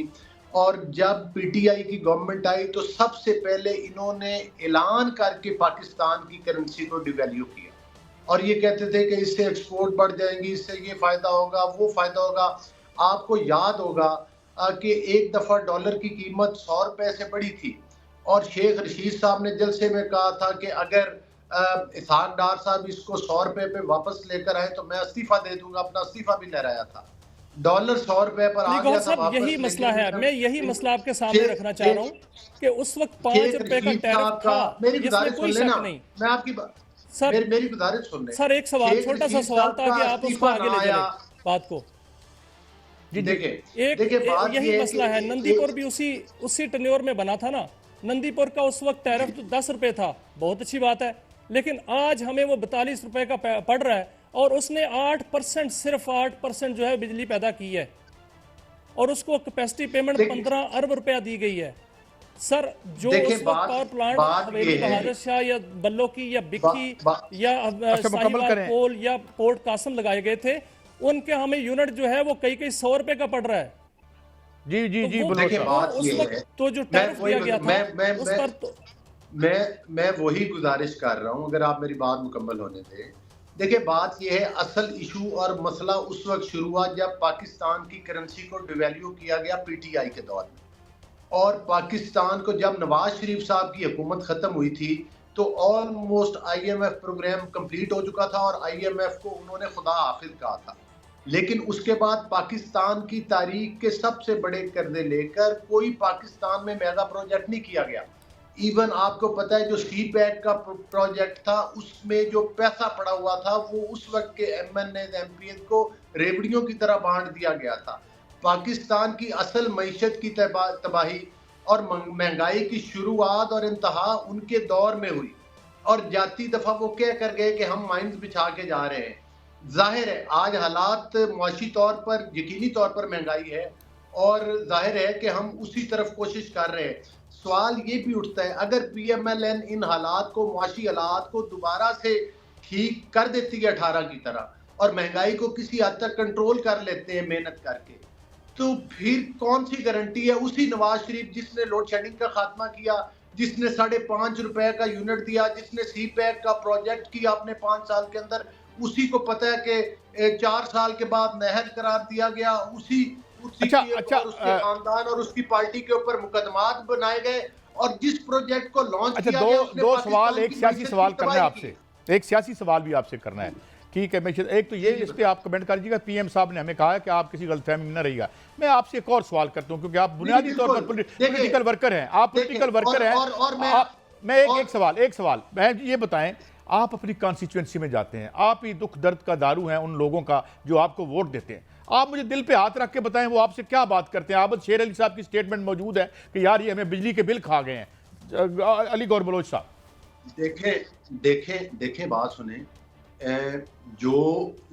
और जब पीटीआई की गवर्नमेंट आई तो सबसे पहले इन्होंने ऐलान करके पाकिस्तान की करेंसी को डिवैल्यू किया, और ये कहते थे कि इससे एक्सपोर्ट बढ़ जाएंगी, इससे ये फ़ायदा होगा, वो फ़ायदा होगा। आपको याद होगा कि एक दफ़ा डॉलर की कीमत 100 रुपए से बढ़ी थी, और शेख रशीद साहब ने जलसे में कहा था कि अगर इसहाक डार साहब इसको 100 रुपए पे वापस लेकर आए तो मैं इस्तीफा दे दूंगा। अपना इस्तीफा भी लहराया था। डॉलर 100 रुपए पर आ गया था वापस। यही मसला है, मैं यही मसला आपके सामने रखना चाह रहा हूँ कि उस वक्त 5 रुपए का टैरिफ था, मेरी गुजारिश कोई सुन लेना, शक नहीं। मैं आपकी सर मेरी गुजारिश सुन लें सर, एक सवाल, छोटा सा सवाल था कि आप उसको आगे ले जाएं बात को। देखिए बात यही मसला है, नंदीपुर भी उसी टेन्योर में बना था ना। नंदीपुर का उस वक्त टैरिफ तो 10 रुपए था, बहुत अच्छी बात है, लेकिन आज हमें वो 42 रुपए का पड़ रहा है, और उसने 8%, सिर्फ 8% जो है बिजली पैदा की है, और उसको कैपेसिटी पेमेंट 15 अरब रुपया दी गई है। सर जो उस वक्त पावर प्लांट हवेली बहादुर शाह या बल्लो की या बिक्की या साहिवाल पोल या पोर्ट कासम लगाए गए थे, उनके हमें यूनिट जो है वो कई 100 रुपए का पड़ रहा है। जी जी जी, देखिए बात उस वक्त तो जो टैरिफ दिया गया था उस पर तो मैं वही गुजारिश कर रहा हूं, अगर आप मेरी बात मुकम्मल होने दें। देखिए बात यह है, असल इशू और मसला उस वक्त शुरू हुआ जब पाकिस्तान की करेंसी को डिवैल्यू किया गया पीटीआई के दौर में, और पाकिस्तान को जब नवाज शरीफ साहब की हुकूमत खत्म हुई थी तो ऑलमोस्ट आईएमएफ प्रोग्राम कंप्लीट हो चुका था, और आईएमएफ को उन्होंने खुदा हाफिज कहा था। लेकिन उसके बाद पाकिस्तान की तारीख के सबसे बड़े कर्जे लेकर कोई पाकिस्तान में मेगा प्रोजेक्ट नहीं किया गया। इवन आपको पता है जो सी पैक का प्रोजेक्ट था उसमें जो पैसा पड़ा हुआ था वो उस वक्त के एमएनए एमपीए को रेवड़ियों की तरह बांट दिया गया था। पाकिस्तान की असल मईशत की तबाही और महंगाई की शुरुआत और इंतहा उनके दौर में हुई, और जाती दफा वो कह कर गए कि हम माइंस बिछा के जा रहे हैं। जाहिर है आज हालात मुआशी तौर पर यकीनी तौर पर महंगाई है, और जाहिर है कि हम उसी तरफ कोशिश कर रहे हैं। सवाल ये भी उठता है, अगर पीएमएलएन इन हालात को, मुआशी हालात को दोबारा से ठीक कर देती है 18 की तरह, और महंगाई को किसी हद तक कंट्रोल कर लेते हैं मेहनत करके, तो फिर कौन सी गारंटी है उसी नवाज शरीफ जिसने लोड शेडिंग का खात्मा किया, जिसने 5.5 रुपए का यूनिट दिया, जिसने सी पैक का प्रोजेक्ट किया अपने 5 साल के अंदर, उसी को पता है कि 4 साल के बाद नहर करार दिया गया, उसी अच्छा, और उसके खानदान और उसकी पार्टी के ऊपर मुकदमात बनाए गए, और जिस प्रोजेक्ट को लॉन्च किया गया दो सवाल, एक सियासी सवाल करना है आपसे, एक सियासी सवाल भी आपसे करना है। ठीक है, मैं एक तो ये इस पे आप कमेंट कर दीजिएगा, पीएम साहब ने हमें कहा है कि आप किसी गलतफहमी में न रहिएगा। मैं आपसे एक और सवाल करता हूं, क्योंकि आप बुनियादी तौर पर पॉलिटिकल वर्कर हैं, आप पॉलिटिकल वर्कर हैं, और मैं एक सवाल मैं ये बताएं, आप अपनी कॉन्स्टिट्यूएंसी में जाते हैं, आप ही दुख दर्द का दारू हैं उन लोगों का जो आपको वोट देते हैं, आप मुझे दिल पे हाथ रख के बताएं वो आपसे क्या बात करते हैं। आबद शेर अली साहब की स्टेटमेंट मौजूद है कि यार ये हमें बिजली के बिल खा गए हैं। अली गौर बलोच साहब, देखें बात सुने, जो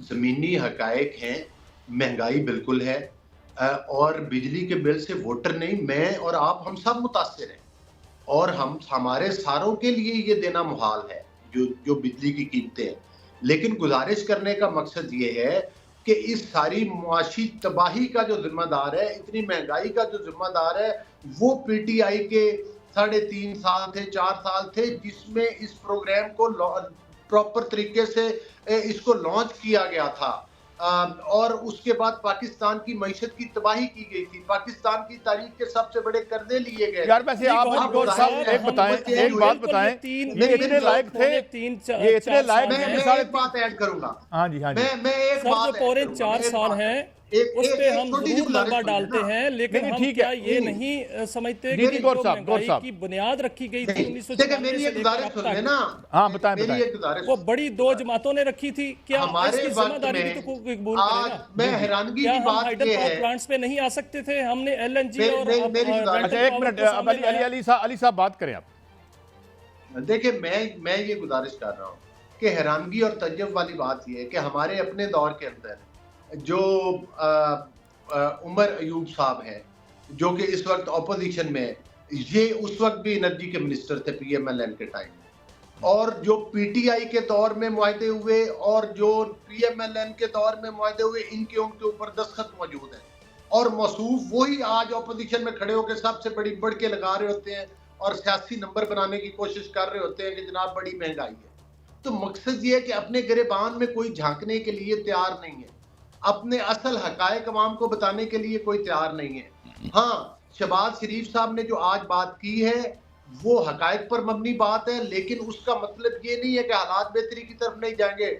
ज़मीनी हकायक हैं, महंगाई बिल्कुल है, और बिजली के बिल से वोटर नहीं, मैं और आप हम सब मुतासिर हैं, और हमारे सारों के लिए ये देना मुहाल है जो बिजली की कीमतें हैं। लेकिन गुजारिश करने का मकसद ये है कि इस सारी मुआशी तबाही का जो जिम्मेदार है, इतनी महंगाई का जो जिम्मेदार है, वो पीटीआई के 3.5 साल थे, 4 साल थे, जिसमें इस प्रोग्राम को प्रॉपर तरीके से इसको लॉन्च किया गया था, और उसके बाद पाकिस्तान की मईशत की तबाही की गई थी, पाकिस्तान की तारीख के सबसे बड़े कर्जे लिए गए। यार वैसे आप एक बात बताएं, ये इतने लायक थे, ये इतने लायक थे, मैं एक बात ऐड करूंगा। हाँ जी, मैं एक बात, जो पूरे 4 साल हैं, उस पे हम छोटी सी जरूर गुजारिश मलबा सुनिए डालते ना। हैं, लेकिन नहीं, हम ठीक क्या है। ये नहीं, नहीं समझते नहीं, कि गौर जो साहब, गौर महंगाई साहब। की बुनियाद रखी गई थी नहीं, देखिए 1994 मेरी से एक लेकर गुजारिश अब सुन तक, लेना। हाँ, बताएं, मेरी बताएं। एक गुजारिश वो सुन बड़ी दो जमातों ने रखी थी। क्या हमारे इसकी वक्त जिम्मेदारी भी तो में कोई कबूल आज करेगा? मैं जी, जी। हैरानगी क्या की हम बात हाइडल ये पावर है। प्लांट्स पे नहीं आ सकते थे? हमने एलएनजी और अब मेरी गुजारिश अच्छा, रेंटल एक पावर मिनट, को अब सामने लाया। अली साहब बात करें आप। देखिए मैं ये गुजारिश कर रहा हूँ कि हैरानगी और तज्जुब वाली बात ये है कि हमारे अपने दौर के अंदर जो उमर अयूब साहब हैं, जो कि इस वक्त ऑपोजिशन में है, ये उस वक्त भी एनर्जी के मिनिस्टर थे पीएमएलएन के टाइम में, और जो पीटीआई के दौर में मुआहदे हुए और जो पीएमएलएन के दौर में मुआहदे हुए, इनके उनके ऊपर दस्तखत मौजूद हैं, और मौसूफ वही आज ऑपोजिशन में खड़े होकर सबसे बड़ी बढ़ के लगा रहे होते हैं और सियासी नंबर बनाने की कोशिश कर रहे होते हैं कि जनाब बड़ी महंगाई है। तो मकसद ये है कि अपने गिरेबान में कोई झांकने के लिए तैयार नहीं है, अपने असल हकायक अवाम को बताने के लिए कोई तैयार नहीं है। हाँ, शहबाज शरीफ साहब ने जो आज बात की है वो हकायक पर मबनी बात है, लेकिन उसका मतलब ये नहीं है कि हालात बेहतरी की तरफ नहीं जाएंगे।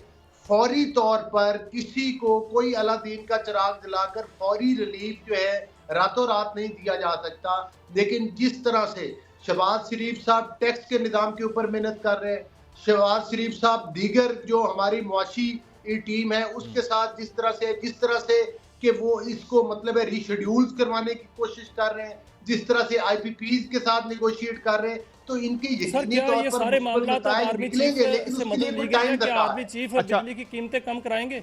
फौरी तौर पर किसी को कोई अलादीन का चिराग जलाकर फौरी रिलीफ जो है रातों रात नहीं दिया जा सकता, लेकिन जिस तरह से शहबाज शरीफ साहब टैक्स के निज़ाम के ऊपर मेहनत कर रहे हैं, शहबाज शरीफ साहब दीगर जो हमारी मुआशी टीम है उसके साथ जिस तरह से कि वो इसको मतलब है रीशेड्यूल करवाने की कोशिश कर रहे हैं, जिस तरह से आईपीपीज के साथ नेगोशिएट कर रहे हैं, तो इनके सर यकीनी क्या तौर ये पर सारे मुश्किल मामला तो नताइज आर्मी चीफ निकलेंगे, लेकिन से उसके मदद लिए ली कोई गई है टाइम कि दरकार आर्मी है। चीफ अच्छा। बिजली की कीमतें कम कराएंगे?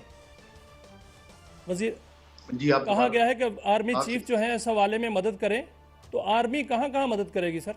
वजीर, जी आप कहा गया है कि आर्मी हाँ, चीफ जो है इस हवाले में मदद करें, तो आर्मी कहाँ कहाँ मदद करेगी सर?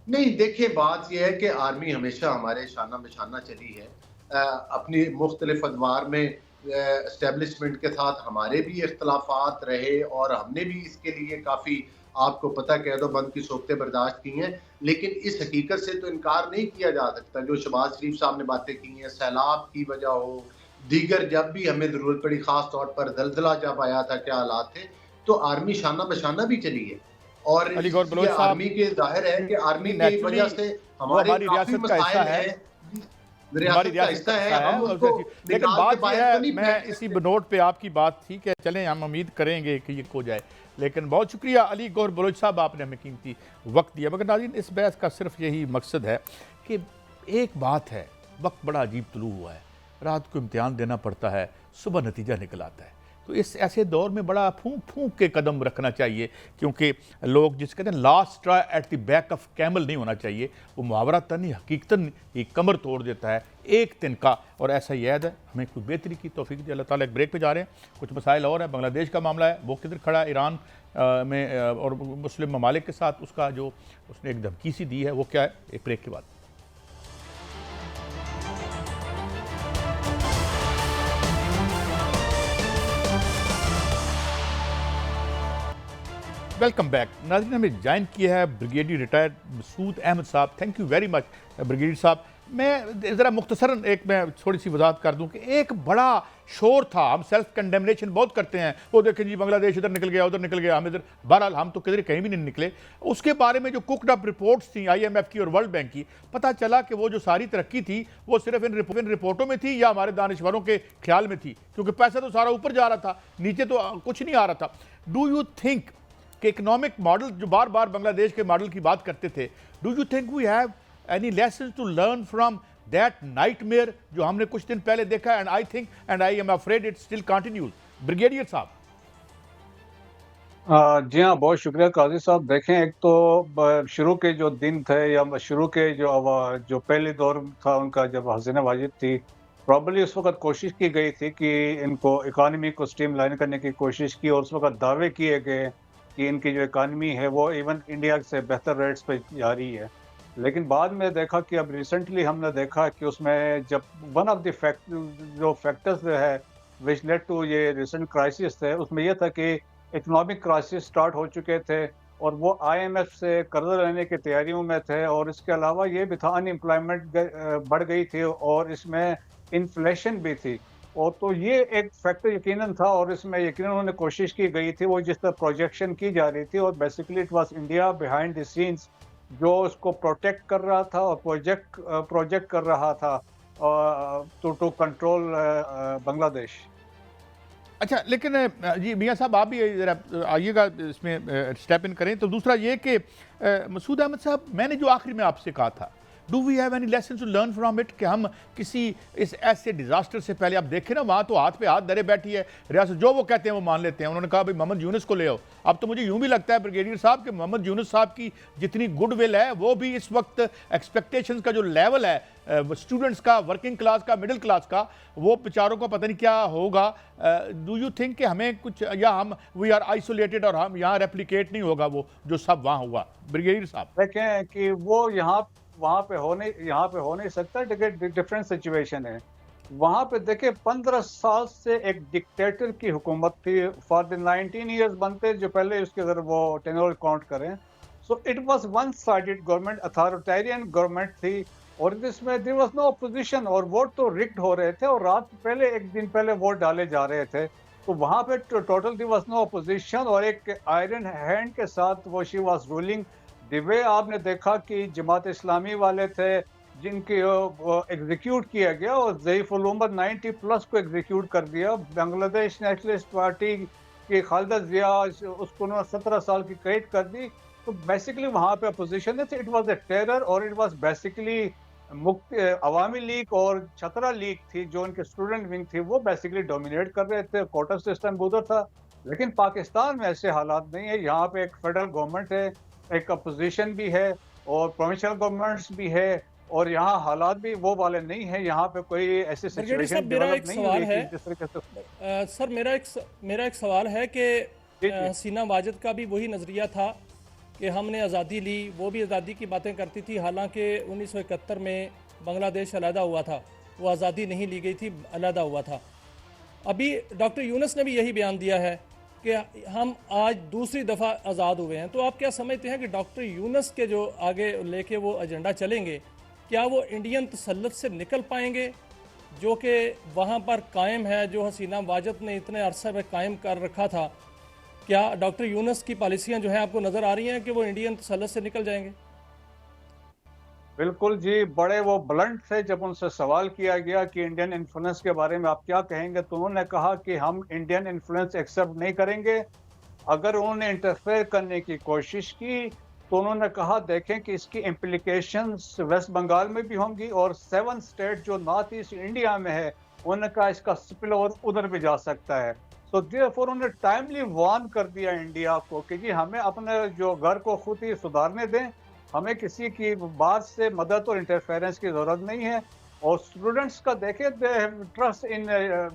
नहीं, देखिए बात यह है कि आर्मी हमेशा हमारे शाना बिशाना चली है। अपनी मुख्तलिफ अदवार में एस्टेब्लिशमेंट के साथ हमारे भी इख्तलाफात रहे और हमने भी इसके लिए काफ़ी आपको पता कह दो बंद की सोखतें बर्दाश्त की हैं, लेकिन इस हकीकत से तो इनकार नहीं किया जा सकता जो शहबाज शरीफ साहब ने बातें की हैं, सैलाब की वजह हो, दीगर जब भी हमें ज़रूरत पड़ी, ख़ास तौर पर दलदला जब आया था, क्या हालात थे, तो आर्मी शाना बशाना भी चली है। और अली गौर बलोच साहब, आर्मी के जाहिर है कि आर्मी की नेचुरली वजह से वो हमारे हमारी काफी रियासत का हिस्सा मसाइल है, हैं, हमारी रियासत का हिस्सा है, हम उसको लेकिन निकाल बात के यह बाहर है, तो नहीं मैं फेंक इसी सकते। नोट पे आपकी बात थी कि चलें हम उम्मीद करेंगे कि ये हो जाए, लेकिन बहुत शुक्रिया अली गौर बलोच साहब, आपने हमें कीमती वक्त दिया। मगर नाज़रीन, इस बहस का सिर्फ यही मकसद है कि एक बात है, वक्त बड़ा अजीब तुलू हुआ है, रात को इम्तिहान देना पड़ता है, सुबह नतीजा निकल आता है। तो इस ऐसे दौर में बड़ा फूंक फूंक के कदम रखना चाहिए, क्योंकि लोग जिस कहते हैं last straw at the back of camel नहीं होना चाहिए। वो मुहावरा तनी हकीकतन ही कमर तोड़ देता है एक तिनका, और ऐसा ही याद है हमें कोई बेहतरी की तौफीक दी। अल्लाह ताला। एक ब्रेक पे जा रहे हैं, कुछ मसाइल और है। बांग्लादेश का मामला है, वो किधर खड़ा है ईरान में और मुस्लिम ममालिक के साथ, उसका जो उसने एक धमकी सी दी है वो क्या है, एक ब्रेक के बाद। Welcome back. नाज़रीन, हमें ज्वाइन किया है ब्रिगेडियर रिटायर्ड मसूद अहमद साहब। Thank you very much brigadier साहब। मैं ज़रा मुख्तसरन मैं थोड़ी सी वजाहत कर दूं कि एक बड़ा शोर था, हम सेल्फ कंडेमनेशन बहुत करते हैं, वो देखें जी बांग्लादेश इधर निकल गया उधर निकल गया, हम इधर, बहरहाल हम तो किधर कहीं भी नहीं निकले। उसके बारे में जो कुकड अप रिपोर्ट्स थी IMF की और वर्ल्ड बैंक की, पता चला कि वो जो सारी तरक्की थी वो सिर्फ इन रिपोर्टों में थी या हमारे दानिशवरों के ख्याल में थी, क्योंकि पैसा तो सारा ऊपर जा रहा था, नीचे तो कुछ नहीं आ रहा था। डू यू थिंक कि इकोनॉमिक मॉडल, जो बार बार बांग्लादेश के मॉडल की बात करते थे, do you think we have any lesson to learn from that nightmare जो हमने कुछ दिन पहले देखा? And I think and I am afraid it still continues. Brigadier साहब। जी हाँ, बहुत शुक्रिया काजी साहब। देखें, एक तो शुरू के जो दिन थे या शुरू के जो पहले दौर था उनका, जब हसीना वाजिद थी, प्रॉब्ली उस वक्त कोशिश की गई थी कि इनको इकानमी को स्ट्रीमलाइन करने की कोशिश की, और उस वक्त दावे किए गए कि इनकी जो इकानमी है वो इवन इंडिया से बेहतर रेट्स पे जा रही है। लेकिन बाद में देखा कि अब रिसेंटली हमने देखा कि उसमें जब वन ऑफ द फैक्टर्स है विच लेड टू ये रिसेंट क्राइसिस थे, उसमें यह था कि इकोनॉमिक क्राइसिस स्टार्ट हो चुके थे और वो IMF से कर्जा लेने की तैयारियों में थे, और इसके अलावा ये भी था अनएम्प्लॉयमेंट बढ़ गई थी और इसमें इन्फ्लेशन भी थी, और तो ये एक फैक्टर यकीनन था, और इसमें यकीनन उन्होंने कोशिश की गई थी वो जिस तरह प्रोजेक्शन की जा रही थी, और basically it was India behind the scenes जो उसको प्रोटेक्ट कर रहा था और प्रोजेक्ट कर रहा था टू कंट्रोल बांग्लादेश। अच्छा, लेकिन जी मियाँ साहब आप भी ज़रा आइएगा इसमें स्टेप इन करें। तो दूसरा ये कि मसूद अहमद साहब, मैंने जो आखिरी में आपसे कहा था, do we have any lesson to learn from it, कि हम किसी इस ऐसे डिजास्टर से पहले, आप देखें ना वहाँ तो हाथ पे हाथ धरे बैठी है रियासत, जो वो कहते हैं वो मान लेते हैं। उन्होंने कहा भाई मोहम्मद यूनुस को ले आओ। अब तो मुझे यूं भी लगता है ब्रिगेडियर साहब कि मोहम्मद यूनुस साहब की जितनी गुडविल है वो भी इस वक्त एक्सपेक्टेशंस का जो लेवल है स्टूडेंट्स का, वर्किंग क्लास का, मिडिल क्लास का, वो बेचारों को पता नहीं क्या होगा। डू यू थिंक कि हमें कुछ, या हम वी आर आइसोलेटेड और हम यहाँ रेप्लिकेट नहीं होगा वो जो सब वहाँ हुआ? ब्रिगेडियर साहब देखें कि वो वहाँ पे हो नहीं सकता, डिफरेंट सिचुएशन है। वहाँ पे देखें 15 साल से एक डिक्टेटर की हुकूमत थी फॉर द 19 इयर्स बनते जो पहले उसके अगर वो टेन्योर काउंट करें, so it was one sided government, authoritarian government थी, और इसमें देयर वाज नो अपोजिशन, और वोट तो रिग्ड हो रहे थे और रात पहले एक दिन पहले वोट डाले जा रहे थे। तो वहाँ पे total there was no opposition, और एक आयरन हैंड के साथ वो शी वाज रूलिंग। दिवे आपने देखा कि जमात इस्लामी वाले थे जिनके एग्जीक्यूट किया गया, और ज़ईफ उल उमर 90 प्लस को एग्जीक्यूट कर दिया। बांग्लादेश नेशनलिस्ट पार्टी की खालिदा जिया, उसको उन्होंने 17 साल की कैद कर दी। तो बेसिकली वहाँ पे अपोजिशन है, इट वाज ए टेरर, और it was basically Awami league और छतरा लीग थी जो उनके स्टूडेंट विंग थी, वो बेसिकली डोमिनेट कर रहे थे। कोटा सिस्टम उधर था। लेकिन पाकिस्तान में ऐसे हालात नहीं है। यहाँ पे एक फेडरल गवर्नमेंट है, एक अपोजिशन भी है, और प्रोविंशियल गवर्नमेंट्स भी है, और यहाँ हालात भी वो वाले नहीं है। यहाँ पे कोई ऐसी सिचुएशन डेवलप नहीं हुई है जिस तरीके से। सर मेरा एक सवाल है कि हसीना वाजिद का भी वही नज़रिया था कि हमने आज़ादी ली, वो भी आज़ादी की बातें करती थी, हालांकि 1971 में बांग्लादेश अलहदा हुआ था, वो आज़ादी नहीं ली गई थी, अलहदा हुआ था। अभी डॉक्टर यूनुस ने भी यही बयान दिया है कि हम आज दूसरी दफ़ा आज़ाद हुए हैं। तो आप क्या समझते हैं कि डॉक्टर यूनुस के जो आगे लेके वो एजेंडा चलेंगे, क्या वो इंडियन तसल्लुत से निकल पाएंगे जो कि वहाँ पर कायम है, जो हसीना वाजिद ने इतने अरसे में कायम कर रखा था? क्या डॉक्टर यूनुस की पॉलिसियाँ जो हैं आपको नज़र आ रही हैं कि वो इंडियन तसल्लुत से निकल जाएंगे? बिल्कुल जी, बड़े वो ब्लंट थे। जब उनसे सवाल किया गया कि इंडियन इन्फ्लुएंस के बारे में आप क्या कहेंगे, तो उन्होंने कहा कि हम इंडियन इन्फ्लुएंस एक्सेप्ट नहीं करेंगे। अगर उन्होंने इंटरफेयर करने की कोशिश की तो उन्होंने कहा देखें कि इसकी इम्प्लीकेशंस वेस्ट बंगाल में भी होंगी, और 7 स्टेट जो नॉर्थ ईस्ट इंडिया में है, उन्होंने कहा इसका स्पिल ओवर उधर भी जा सकता है। सो देयरफॉर उन्होंने टाइमली वार्न कर दिया इंडिया को कि जी हमें अपने जो घर को खुद ही सुधारने दें, हमें किसी की बात से मदद और इंटरफेरेंस की ज़रूरत नहीं है। और स्टूडेंट्स का देखें, they have trust in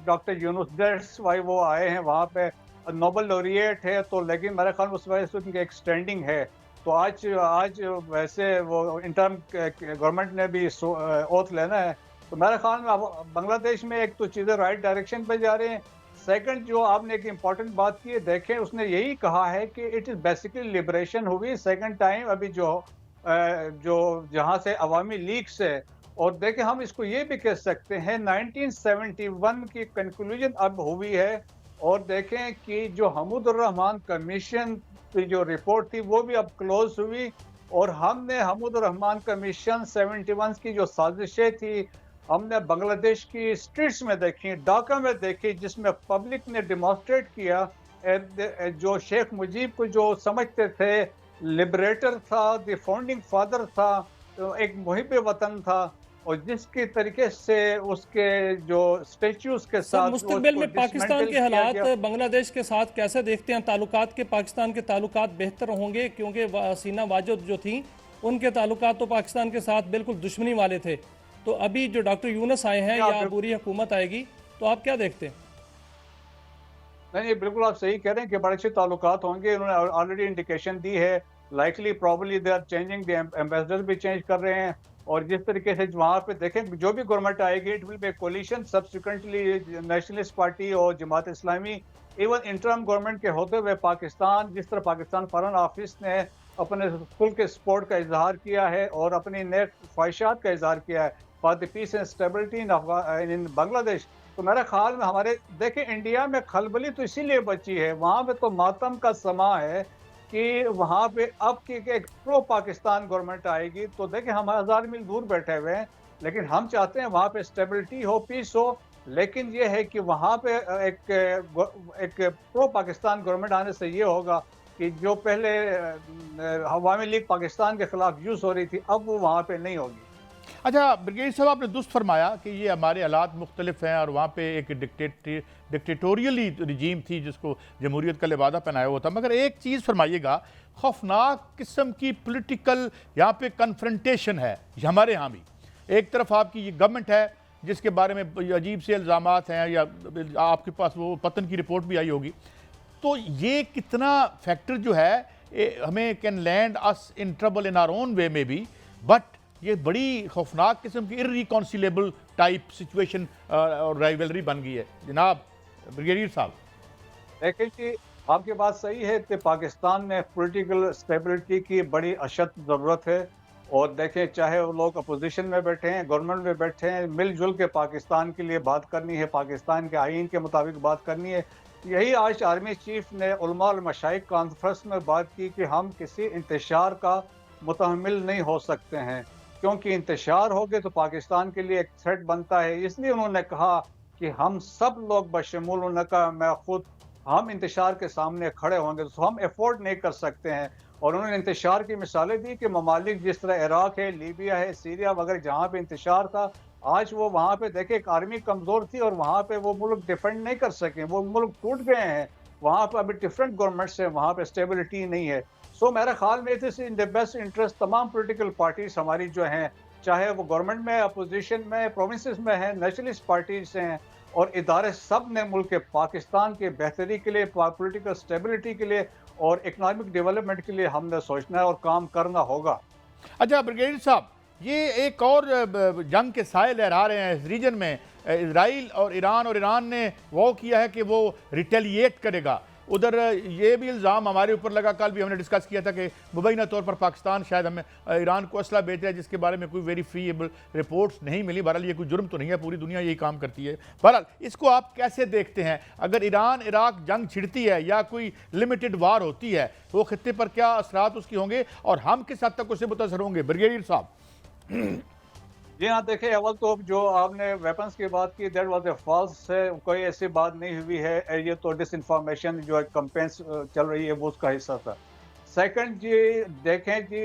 doctor Yunus, that's why वो आए हैं वहाँ पे। नोबल लॉरिएट है तो, लेकिन मेरे ख्याल में उस वजह से उनकी एक स्टैंडिंग है। तो आज वैसे वो इंटर्म गवर्नमेंट ने भी ओथ लेना है। तो मेरे ख्याल में बांग्लादेश में एक तो चीज़ें राइट डायरेक्शन पे जा रहे हैं। सेकंड, जो आपने एक इम्पॉर्टेंट बात की है, देखें उसने यही कहा है कि इट इज़ बेसिकली लिबरेशन हुई सेकंड टाइम अभी जो जहाँ से अवामी लीग से। और देखें हम इसको ये भी कह सकते हैं 1971 की कंक्लूजन अब हुई है, और देखें कि जो हमूदुर रहमान कमीशन की जो रिपोर्ट थी वो भी अब क्लोज हुई, और हमने हमूदुर रहमान कमीशन 71 की जो साजिशें थी हमने बांग्लादेश की स्ट्रीट्स में देखी, ढाका में देखी, जिसमें पब्लिक ने डिमॉन्स्ट्रेट किया। जो शेख मुजीब को जो समझते थे लिबरेटर था, द फाउंडिंग फादर था, तो एक मुहिब वतन था, और जिसके तरीके से उसके जो स्टेच्यूज के साथ मुस्तकबिल में पाकिस्तान के हालात बांग्लादेश के साथ कैसे देखते हैं? ताल्लुकात के पाकिस्तान के ताल्लुकात बेहतर होंगे? क्योंकि हसीना वाजिद जो थी उनके ताल्लुकात तो पाकिस्तान के साथ बिल्कुल दुश्मनी वाले थे। तो अभी जो डॉक्टर यूनुस आए हैं या पूरी हुकूमत आएगी, तो आप क्या देखते हैं? नहीं, बिल्कुल आप सही कह रहे हैं कि बड़े अच्छे ताल्लुकात होंगे। उन्होंने ऑलरेडी इंडिकेशन दी है, likely probably they are changing, the ambassador भी चेंज कर रहे हैं। और जिस तरीके से वहाँ पे देखें जो भी गवर्नमेंट आएगी, it will be a coalition, subsequently nationalist party और Jamaat Islami. Even interim government के होते हुए पाकिस्तान, जिस तरह पाकिस्तान फॉरेन ऑफिस ने अपने खुल के सपोर्ट का इजहार किया है और अपनी नेक ख्वाहिशात का इजहार किया है for the peace and stability in Bangladesh, तो मेरे ख्याल में हमारे देखें इंडिया में खलबली तो इसीलिए बची है, वहाँ पे तो मातम का समा है कि वहाँ पे अब की एक प्रो पाकिस्तान गवर्नमेंट आएगी। तो देखें हम 1000 मील दूर बैठे हुए हैं, लेकिन हम चाहते हैं वहाँ पे स्टेबिलिटी हो, पीस हो, लेकिन ये है कि वहाँ पे एक प्रो पाकिस्तान गवर्नमेंट आने से ये होगा कि जो पहले अवामी लीग पाकिस्तान के खिलाफ यूज़ हो रही थी, अब वो वहाँ पे नहीं होगी। अच्छा ब्रिगेडियर साहब, आपने दुरुस्त फरमाया कि ये हमारे हालात मुख्तलिफ हैं और वहाँ पे एक डिक्टेटोरियली रिजीम थी जिसको जमहूरियत का लिबादा पहनाया हुआ था, मगर एक चीज़ फरमाइएगा, खौफनाक किस्म की पॉलिटिकल यहाँ पे कन्फ्रंटेशन है हमारे यहाँ भी। एक तरफ आपकी ये गवर्नमेंट है जिसके बारे में अजीब से इल्ज़ामात हैं, या आपके पास वो पतन की रिपोर्ट भी आई होगी, तो ये कितना फैक्टर जो है हमें can land us in trouble in our own way में भी, बट ये बड़ी खौफनाक किस्म की इररिकॉन्सिलेबल टाइप सिचुएशन और राइवलरी बन गई है। जनाब ब्रिगेडियर साहब। देखिए जी, आपकी बात सही है कि पाकिस्तान में पॉलिटिकल स्टेबिलिटी की बड़ी अशद ज़रूरत है। और देखें, चाहे वो लोग अपोजिशन में बैठे हैं, गवर्नमेंट में बैठे हैं, मिलजुल के पाकिस्तान के लिए बात करनी है, पाकिस्तान के आइन के मुताबिक बात करनी है। यही आज आर्मी चीफ ने उलमा और मशाइख कॉन्फ्रेंस में बात की कि हम किसी इंतशार का मुतहम्मिल नहीं हो सकते हैं, क्योंकि इंतशार हो गए तो पाकिस्तान के लिए एक थ्रेट बनता है। इसलिए उन्होंने कहा कि हम सब लोग बशमूल, उन्होंने कहा मैं खुद, हम इंतशार के सामने खड़े होंगे तो हम अफोर्ड नहीं कर सकते हैं। और उन्होंने इंतशार की मिसालें दी कि ममालिक जिस तरह इराक है, लीबिया है, सीरिया वगैरह, जहाँ पे इंतशार था, आज वो वहाँ पे देखे एक आर्मी कमज़ोर थी और वहाँ पे वो मुल्क डिफेंड नहीं कर सके, वो मुल्क टूट गए हैं। वहाँ पर अभी डिफरेंट गवर्नमेंट्स हैं, वहाँ पे स्टेबिलिटी नहीं है। सो मेरा ख्याल में it is in the best interest तमाम पॉलिटिकल पार्टीज हमारी जो हैं, चाहे वो गवर्नमेंट में, अपोजिशन में, प्रोविंसेस में हैं, नेशनलिस्ट पार्टीज हैं और इदारे, सब ने मुल्क के पाकिस्तान के बेहतरी के लिए, पॉलिटिकल स्टेबिलिटी के लिए और इकनॉमिक डेवलपमेंट के लिए हमने सोचना है और काम करना होगा। अच्छा ब्रिगेडियर साहब, ये एक और जंग के साए लहरा रहे हैं इस रीजन में। इजराइल और ईरान ने वो किया है कि वो रिटेलिएट करेगा। उधर ये भी इल्ज़ाम हमारे ऊपर लगा, कल भी हमने डिस्कस किया था कि मुबैना तौर पर पाकिस्तान शायद हमें ईरान को असला बेच रहा है, जिसके बारे में कोई वेरीफाइबल रिपोर्ट्स नहीं मिली। बहरहाल ये कोई जुर्म तो नहीं है, पूरी दुनिया यही काम करती है। बहरहाल इसको आप कैसे देखते हैं? अगर ईरान इराक जंग छिड़ती है या कोई लिमिटेड वार होती है, वो खत्ते पर क्या असरात उसकी होंगे और हम किस हद तक उससे मुतासर होंगे? ब्रिगेडियर साहब। जी हाँ, देखिए, अव्वल तो जो आपने वेपन्स की बात की, दैट वाज ए फॉल्स है, कोई ऐसी बात नहीं हुई है। ये तो डिसइंफॉर्मेशन जो है कैंपेन्स चल रही है वो उसका हिस्सा था। सेकंड जी, देखें जी,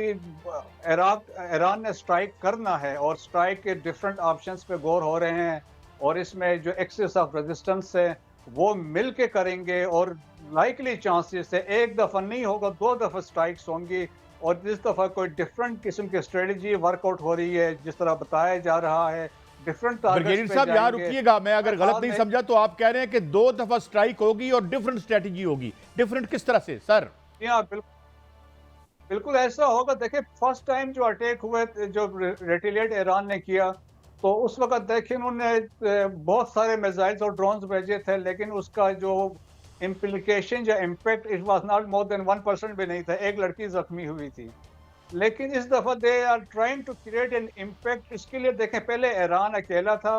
ईरान ने स्ट्राइक करना है और स्ट्राइक के डिफरेंट ऑप्शंस पे गौर हो रहे हैं और इसमें जो एक्सेस ऑफ रेजिस्टेंस है वो मिल के करेंगे और लाइकली चांसेस है एक दफ़ा नहीं होगा, 2 दफ़ा स्ट्राइक्स होंगी। और जिस दफ़ा कोई डिफरेंट किस्म की स्ट्रेटजी वर्कआउट हो रही है, जिस तरह बताया जा रहा है, डिफरेंट ब्रिगेडियर साहब यहाँ रुकिएगा, मैं अगर गलत नहीं समझा तो आप कह रहे हैं कि 2 दफ़ा स्ट्राइक होगी और डिफरेंट स्ट्रेटजी होगी। डिफरेंट किस तरह से सर? हाँ, बिल्कुल ऐसा होगा। देखिए, फर्स्ट टाइम जो अटैक हुए, जो रेटिलिएट ईरान ने किया, तो उस वक्त देखिए उन्होंने बहुत सारे मिसाइल्स और ड्रोन्स भेजे थे, लेकिन उसका जो इम्प्लीकेशन या impact, it was not more than 1% भी नहीं था। एक लड़की जख्मी हुई थी। लेकिन इस दफ़ा they are trying to create an impact. इसके लिए देखें, पहले ईरान अकेला था,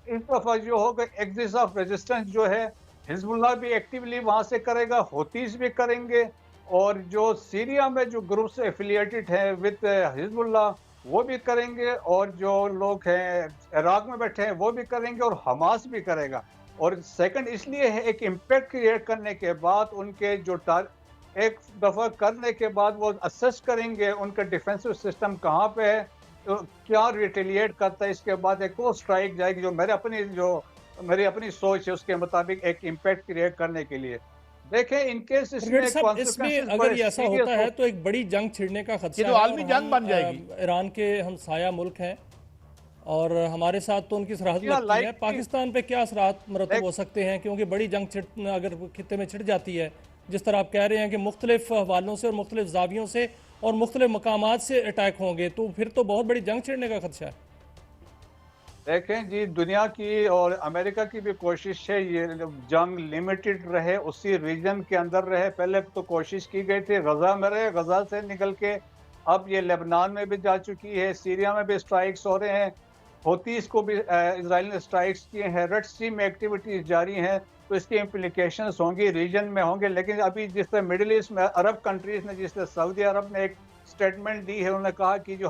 इस दफ़ा जो होगा एक्सिस ऑफ रेजिस्टेंस जो है, हिजबुल्लाह भी एक्टिवली वहाँ से करेगा, हौतीस भी करेंगे और जो सीरिया में जो ग्रुप से एफिलिएटेड हैं विद हिजबुल्लाह वो भी करेंगे और जो लोग हैं इराक में बैठे हैं वो भी करेंगे और हमास भी करेगा। और सेकंड इसलिए है, एक इम्पैक्ट क्रिएट करने के बाद उनके जो एक दफ़ा करने के बाद वो असेस करेंगे उनका डिफेंसिव सिस्टम कहाँ पे है, तो क्या रिटेलिएट करता है। इसके बाद एक और स्ट्राइक जाएगी जो मेरी अपनी सोच है उसके मुताबिक एक इम्पैक्ट क्रिएट करने के लिए। देखें, इनकेस इसमें अगर ये ऐसा होता है तो एक बड़ी जंग छिड़ने का खतरा ये तो आलमी जंग बन जाएगी। ईरान के हमसाया मुल्क हैं और हमारे साथ तो उनकी सरहद लगती है। पाकिस्तान पे क्या असरात मरतब हो सकते हैं, क्योंकि बड़ी जंग अगर खित्ते में छिड़ जाती है, जिस तरह आप कह रहे हैं कि मुख्तलिफ हवालों से और मुख्तलिफ जावियों से और मुख्तलिफ मकामात से अटैक होंगे, तो फिर तो बहुत बड़ी जंग छिड़ने का खदशा है। देखें जी, दुनिया की और अमेरिका की भी कोशिश है ये जंग लिमिटेड रहे, उसी रीजन के अंदर रहे। पहले तो कोशिश की गई थी गजा में रहे, गजा से निकल के अब ये लेबनान में भी जा चुकी है, सीरिया में भी स्ट्राइक्स हो रहे हैं, हौतीस को भी इजराइल ने स्ट्राइक्स किए हैं, रेड सी में एक्टिविटीज जारी हैं, तो इसकी इम्प्लीकेशंस होंगी, रीजन में होंगे। लेकिन अभी जिस तरह मिडिल ईस्ट में अरब कंट्रीज ने, जिस तरह सऊदी अरब ने एक स्टेटमेंट दी है, उन्होंने कहा कि जो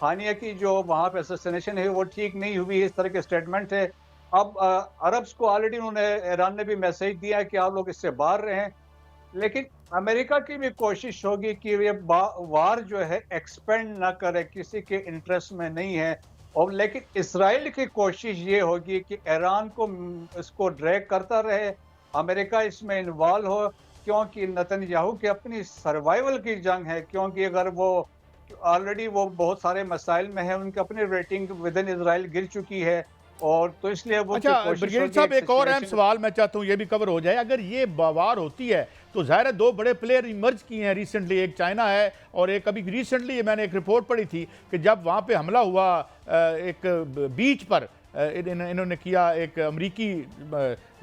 हानिया की जो वहाँ पे असैसिनेशन है वो ठीक नहीं हुई, इस तरह के स्टेटमेंट है। अब अरब्स को ऑलरेडी उन्होंने, ईरान ने भी मैसेज दिया है कि आप लोग इससे बाहर रहें, लेकिन अमेरिका की भी कोशिश होगी कि ये वार जो है एक्सपेंड ना करे, किसी के इंटरेस्ट में नहीं है। और लेकिन इसराइल की कोशिश ये होगी कि ईरान को इसको ड्रैग करता रहे, अमेरिका इसमें इन्वॉल्व हो, क्योंकि नेतन्याहू की अपनी सर्वाइवल की जंग है। क्योंकि अगर वो ऑलरेडी वो बहुत सारे मसाइल में है, उनकी अपनी रेटिंग विद इन इसराइल गिर चुकी है, और तो इसलिए वो अच्छा कोशिश ब्रिगेडियर होगी साहब, एक और अहम सिचुएशन। सवाल मैं चाहता हूँ ये भी कवर हो जाए। अगर ये वार होती है तो ज़ाहिर है दो बड़े प्लेयर इमर्ज किए हैं रिसेंटली, एक चाइना है और एक अभी रिसेंटली मैंने एक रिपोर्ट पढ़ी थी कि जब वहाँ पे हमला हुआ एक बीच पर इन्होंने किया, एक अमरीकी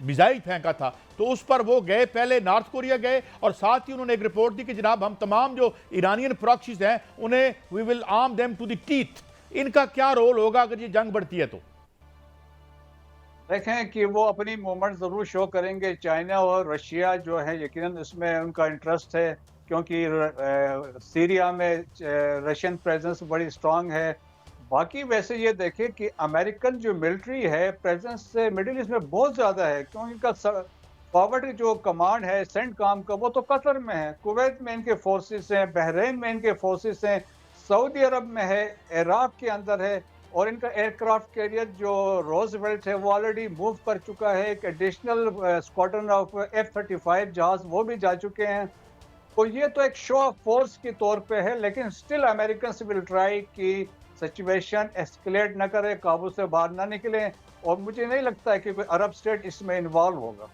मिसाइल फेंका था, तो उस पर वो गए, पहले नॉर्थ कोरिया गए और साथ ही उन्होंने एक रिपोर्ट दी कि जनाब हम तमाम जो ईरानियन प्रॉक्सीज हैं उन्हें we will arm them to the teeth. इनका क्या रोल होगा अगर ये जंग बढ़ती है तो? देखें कि वो अपनी मूवमेंट ज़रूर शो करेंगे। चाइना और रशिया जो है यकीनन इसमें उनका इंटरेस्ट है, क्योंकि सीरिया में रशियन प्रेजेंस बड़ी स्ट्रांग है। बाकी वैसे ये देखें कि अमेरिकन जो मिलिट्री है प्रेजेंस से मिडिल ईस्ट में बहुत ज़्यादा है, क्योंकि इनका फॉरवर्ड जो कमांड है सेंटकॉम का वो तो कतर में है, कुवैत में इनके फोर्सेस हैं, बहरीन में इनके फोर्सेस हैं, सऊदी अरब में है, इराक के अंदर है, और इनका एयरक्राफ्ट कैरियर जो रोजवेल्ट है वो ऑलरेडी मूव कर चुका है। एक एडिशनल स्क्वाड्रन ऑफ F-35 जहाज वो भी जा चुके हैं। तो ये तो एक शो ऑफ फोर्स के तौर पे है, लेकिन स्टिल अमेरिकन विल ट्राई कि सिचुएशन एस्केलेट ना करे, काबू से बाहर ना निकले, और मुझे नहीं लगता है कि कोई अरब स्टेट इसमें इन्वॉल्व होगा।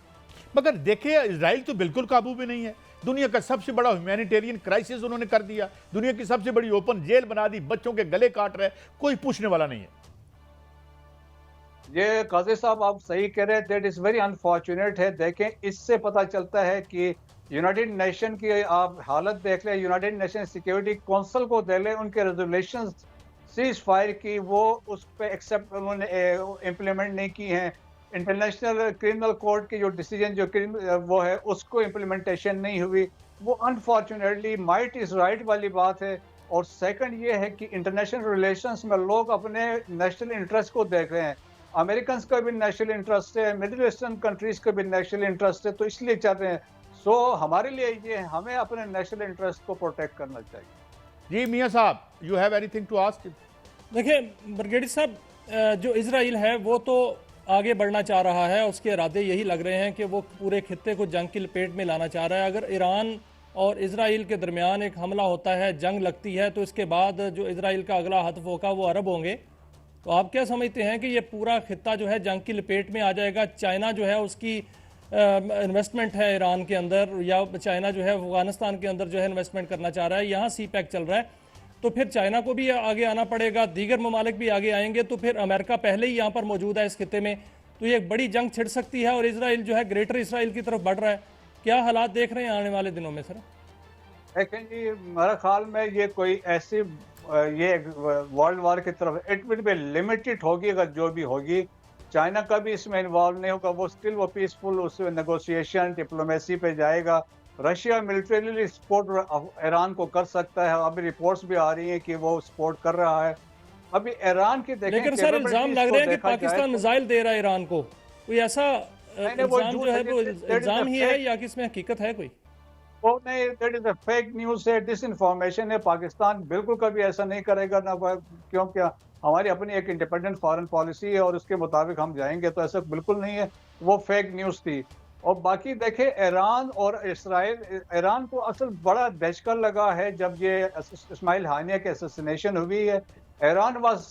मगर देखिए इजराइल तो बिल्कुल काबू में नहीं है, दुनिया का सबसे बड़ा ह्यूमैनिटेरियन क्राइसिस उन्होंने कर दिया, दुनिया की सबसे बड़ी ओपन जेल बना दी, बच्चों के गले काट रहे, कोई पूछने वाला नहीं है। ये काजी साहब आप सही कह रहे हैं, दैट इज वेरी अनफॉर्चुनेट है। देखें इससे पता चलता है कि यूनाइटेड नेशन की आप हालत देख लें, यूनाइटेड नेशन सिक्योरिटी काउंसिल को दे लें, उनके रेजोल्यूशन सीज फायर की वो उस पर एक्सेप्ट उन्होंने इम्प्लीमेंट नहीं की हैं। इंटरनेशनल क्रिमिनल कोर्ट की जो डिसीजन जो वो है उसको इम्प्लीमेंटेशन नहीं हुई, वो अनफॉर्चुनेटली माइट इज राइट वाली बात है। और सेकंड ये है कि इंटरनेशनल रिलेशंस में लोग अपने नेशनल इंटरेस्ट को देख रहे हैं, अमेरिकन का भी नेशनल इंटरेस्ट है, मिडिल ईस्टर्न कंट्रीज का भी नेशनल इंटरेस्ट है, तो इसलिए चल रहे हैं। सो हमारे लिए ये हमें अपने नेशनल इंटरेस्ट को प्रोटेक्ट करना चाहिए। जी मियां साहब, you have anything to ask? देखिए ब्रिगेडियर साहब, जो इसराइल है वो तो आगे बढ़ना चाह रहा है, उसके इरादे यही लग रहे हैं कि वो पूरे खित्ते को जंग की लपेट में लाना चाह रहा है। अगर ईरान और इसराइल के दरमियान एक हमला होता है, जंग लगती है, तो इसके बाद जो इसराइल का अगला हदफ होगा वो अरब होंगे। तो आप क्या समझते हैं कि ये पूरा खित्ता जो है जंग की लपेट में आ जाएगा? चाइना जो है उसकी इन्वेस्टमेंट है ईरान के अंदर, या चाइना जो है अफगानिस्तान के अंदर जो है इन्वेस्टमेंट करना चाह रहा है, यहाँ CPEC चल रहा है, तो फिर चाइना को भी आगे आना पड़ेगा, दीगर ममालिक भी आगे आएंगे, तो फिर अमेरिका पहले ही यहाँ पर मौजूद है इस खित्ते में, तो ये एक बड़ी जंग छिड़ सकती है और इसराइल जो है ग्रेटर इसराइल की तरफ बढ़ रहा है। क्या हालात देख रहे हैं आने वाले दिनों में सर? लेकिन जी मेरा ख्याल में ये कोई ऐसी ये वर्ल्ड वार की तरफ इट विल बी लिमिटेड होगी, अगर जो भी होगी। चाइना का भी इसमें इन्वॉल्व नहीं होगा, वो स्टिल वो पीसफुल उस नेगोशिएशन डिप्लोमेसी पे जाएगा। रशिया मिलिट्रीली सपोर्ट ईरान को कर सकता है, अभी रिपोर्ट्स भी आ रही हैं कि वो सपोर्ट कर रहा है। अभी ईरान की देखें, लेकिन सर इल्जाम लग रहे हैं कि पाकिस्तान मिसाइल दे रहा है ईरान को, कोई ऐसा इल्जाम जो है वो इल्जाम ही है या किसमें हकीकत है कोई? वो नहीं, that is a fake news है, डिसइंफॉर्मेशन है। पाकिस्तान बिल्कुल कभी ऐसा नहीं करेगा ना, क्योंकि हमारी अपनी एक इंडिपेंडेंट फॉरेन पॉलिसी है और उसके मुताबिक हम जाएंगे, तो ऐसा बिल्कुल नहीं है, वो फेक न्यूज़ थी। और बाकी देखें ईरान और इसराइल, ईरान को असल बड़ा दहशत लगा है जब ये इस्माइल हानिया के असैसिनेशन हुई है। Iran was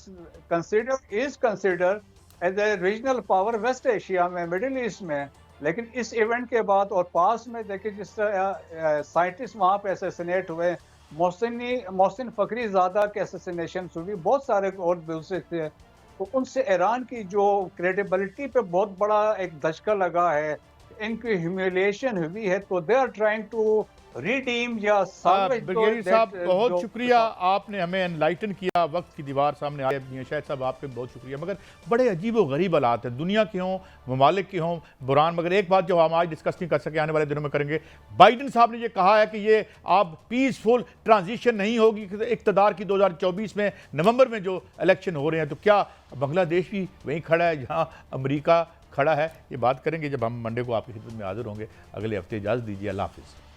considered is considered as a regional power West Asia में, मिडिल ईस्ट में। लेकिन इस इवेंट के बाद और पास में देखिए जिस तरह साइंटिस्ट वहाँ पे असैसिनेट हुए, मोहसिन फकरी ज़ादा के असैसिनेशन हुई, बहुत सारे और दूसरे थे, तो उनसे ईरान की जो क्रेडिबिलिटी पे बहुत बड़ा एक धचका लगा है, इनकी ह्यूमिलिएशन हुई है। तो they are trying to redeem या salvage ब्रिगेडियर जो साहब that, बहुत जो- शुक्रिया, आपने हमें एनलाइटन किया, वक्त की दीवार सामने आए मियां शाहिद साहब, आपके बहुत शुक्रिया। मगर बड़े अजीब व गरीब हालात हैं, दुनिया के हों, ममालिक के हों, बुरान। मगर एक बात जो हम आज डिस्कस नहीं कर सके, आने वाले दिनों में करेंगे। बाइडन साहब ने ये कहा है कि ये आप पीसफुल ट्रांजिशन नहीं होगी इक़्तिदार की 2024 में नवंबर में जो इलेक्शन हो रहे हैं, तो क्या बांग्लादेश भी वहीं खड़ा है जहाँ अमेरिका खड़ा है? ये बात करेंगे जब हम मंडे को आपकी खिदमत में हाजिर होंगे अगले हफ्ते। इजाज़त दीजिए, अल्लाह हाफिज़।